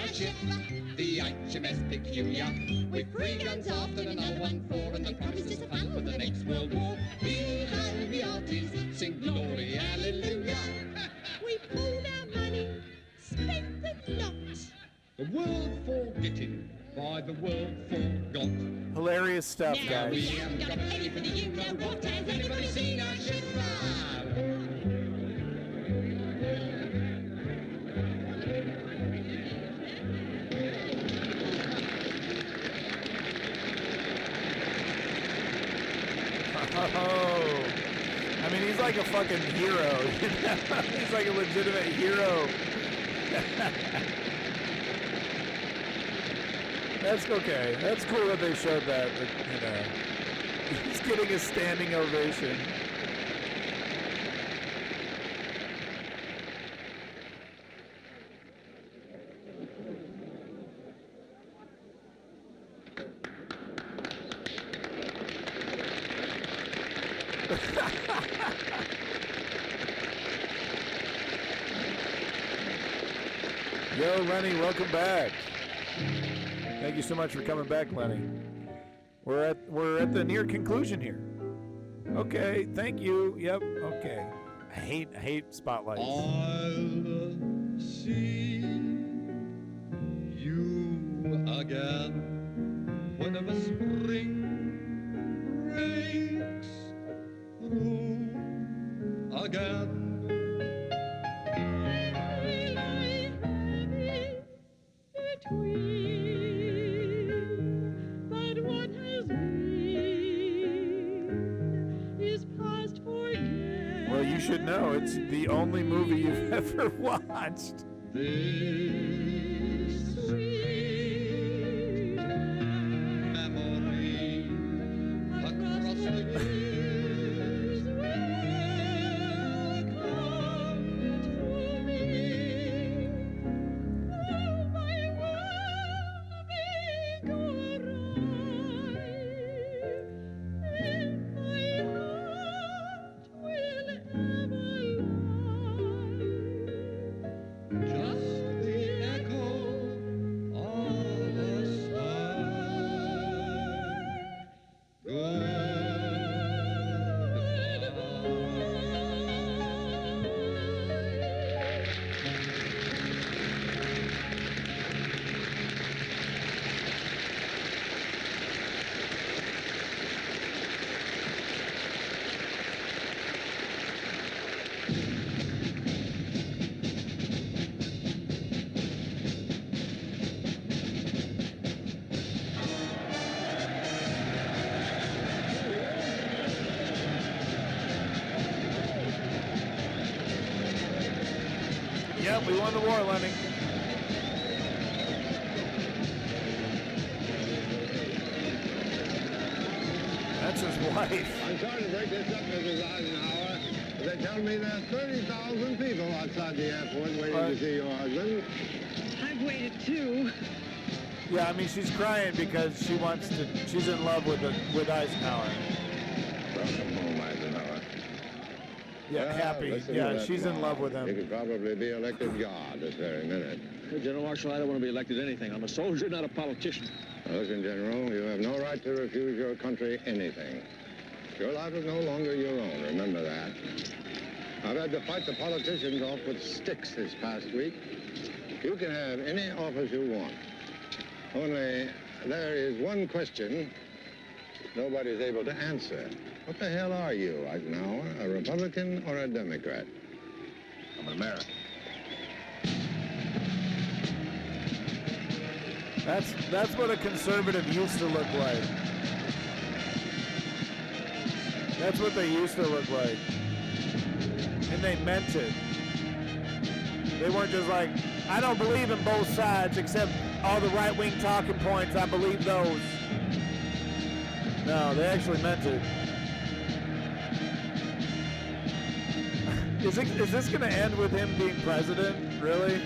The HMS Peculiar, with 3 guns aft and another 1 fore, and the promise is a plan for the next World War. Behind the artists, sing glory, hallelujah. We pulled our money, spent the lot. The world forgetting, by the world forgot. Hilarious stuff, Now we guys. haven't got a penny for the you know what. Has anybody seen our ship ride? Oh, I mean, he's like a fucking hero. He's like a legitimate hero. That's okay. That's cool that they showed that. But, you know, he's getting a standing ovation. Yo, Lenny, welcome back. Thank you so much for coming back, Lenny. We're at the near conclusion here. Okay, thank you. Yep. Okay. I hate spotlights. I'll see you again whenever spring breaks through again. But what has been is past forget. Well, you should know it's the only movie you've ever watched. This sweet memory across the years will come to me. Oh, my just the echo of a sigh. Yep, we won the war, Lenny. That's his wife. I'm sorry to break this up, Mrs. Eisenhower. But they tell me there are 30,000 people outside the airport waiting to see your husband. I've waited too. Yeah, I mean, she's crying because she's in love with Eisenhower. Welcome home, Eisenhower. Yeah, happy. Listen to Yeah, that she's in mom. love with him. He could probably be elected God this very minute. General Marshall, I don't want to be elected anything. I'm a soldier, not a politician. Now listen, General, you have no right to refuse your country anything. Your life is no longer your own, remember that. I've had to fight the politicians off with sticks this past week. You can have any office you want. Only there is one question nobody's able to answer. What the hell are you, Eisenhower? A Republican or a Democrat? I'm an American. That's what a conservative used to look like. That's what they used to look like. And they meant it. They weren't just like, I don't believe in both sides except all the right-wing talking points. I believe those. No, they actually meant it. Is this going to end with him being president? Really?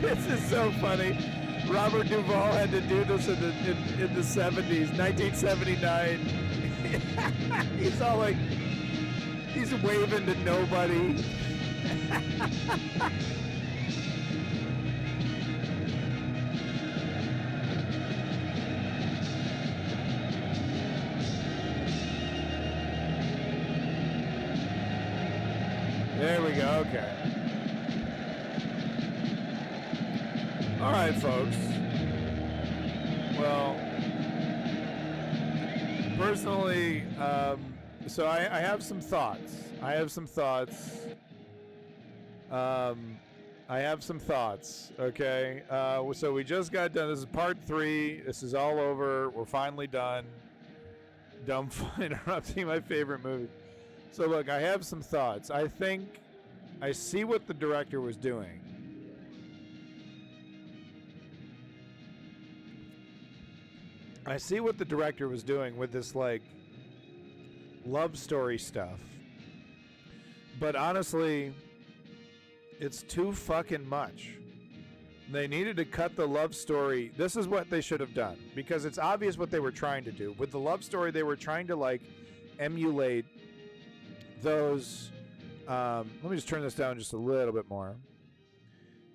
This is so funny. Robert Duval had to do this in the 70s, 1979. He's all like, he's waving to nobody. There we go, okay. All right, folks. Well, personally, so I have some thoughts. I have some thoughts, okay? So we just got done. This is part 3. This is all over. We're finally done. Dumb for interrupting my favorite movie. So look, I have some thoughts. I think I see what the director was doing. I see what the director was doing with this, like, love story stuff. But honestly, it's too fucking much. They needed to cut the love story. This is what they should have done, because it's obvious what they were trying to do. With the love story, they were trying to, like, emulate those... let me just turn this down just a little bit more.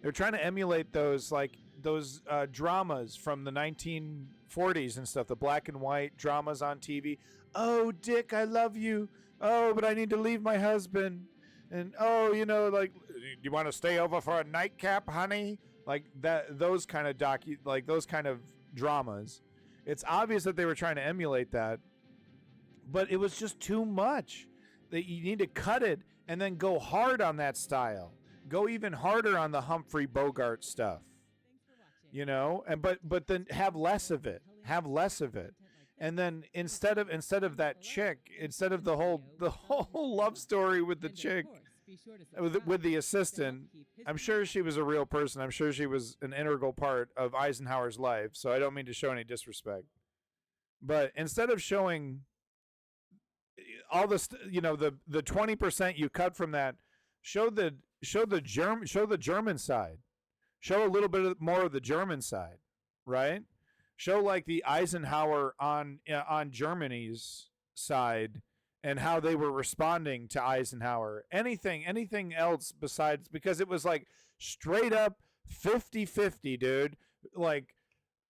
They're trying to emulate those, like, those dramas from the 1940s and stuff, the black and white dramas on TV. Oh, Dick, I love you. Oh, but I need to leave my husband. And, oh, you know, like, you want to stay over for a nightcap, honey? Like, that, those kind of those kind of dramas. It's obvious that they were trying to emulate that, but it was just too much. That you need to cut it and then go hard on that style. Go even harder on the Humphrey Bogart stuff. You know, and but then have less of it. Have less of it. And then instead of that chick, instead of the whole love story with the chick, with the assistant, I'm sure she was a real person. I'm sure she was an integral part of Eisenhower's life. So I don't mean to show any disrespect. But instead of showing all this, you know, the 20% you cut from that, show the German side. Show a little bit more of the German side, right? Show like the Eisenhower on Germany's side and how they were responding to Eisenhower. Anything else besides, because it was like straight up 50-50, dude. Like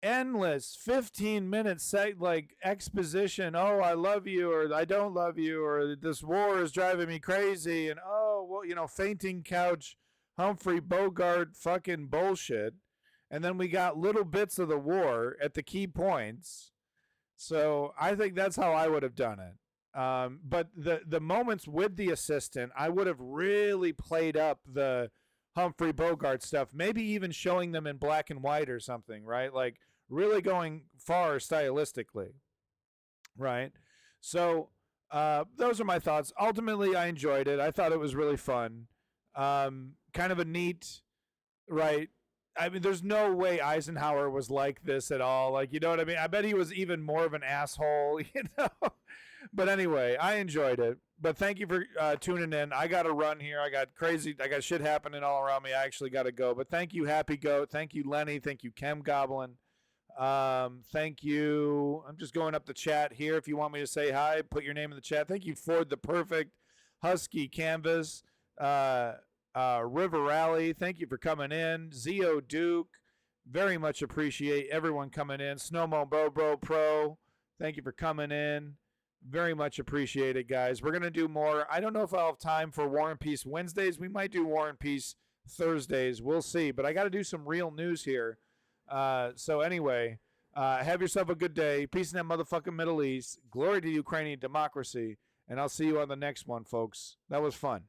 endless 15-minute like exposition. Oh, I love you, or I don't love you, or this war is driving me crazy, and oh, well, you know, fainting couch Humphrey Bogart fucking bullshit. And then we got little bits of the war at the key points. So I think that's how I would have done it. But the moments with the assistant, I would have really played up the Humphrey Bogart stuff, maybe even showing them in black and white or something, right? Like really going far stylistically, right? So those are my thoughts. Ultimately, I enjoyed it. I thought it was really fun. Kind of a neat, right? I mean, there's no way Eisenhower was like this at all. Like, you know what I mean? I bet he was even more of an asshole, you know? But anyway, I enjoyed it. But thank you for tuning in. I got to run here. I got shit happening all around me. I actually got to go. But thank you, Happy Goat. Thank you, Lenny. Thank you, Chem Goblin. Thank you. I'm just going up the chat here. If you want me to say hi, put your name in the chat. Thank you, Ford the Perfect, Husky Canvas, River Rally, thank you for coming in. Zio Duke, very much appreciate everyone coming in. Snowmo Bobo Pro, thank you for coming in. Very much appreciate it, guys. We're going to do more. I don't know if I'll have time for War and Peace Wednesdays. We might do War and Peace Thursdays. We'll see. But I got to do some real news here. So anyway, have yourself a good day. Peace in that motherfucking Middle East. Glory to Ukrainian democracy. And I'll see you on the next one, folks. That was fun.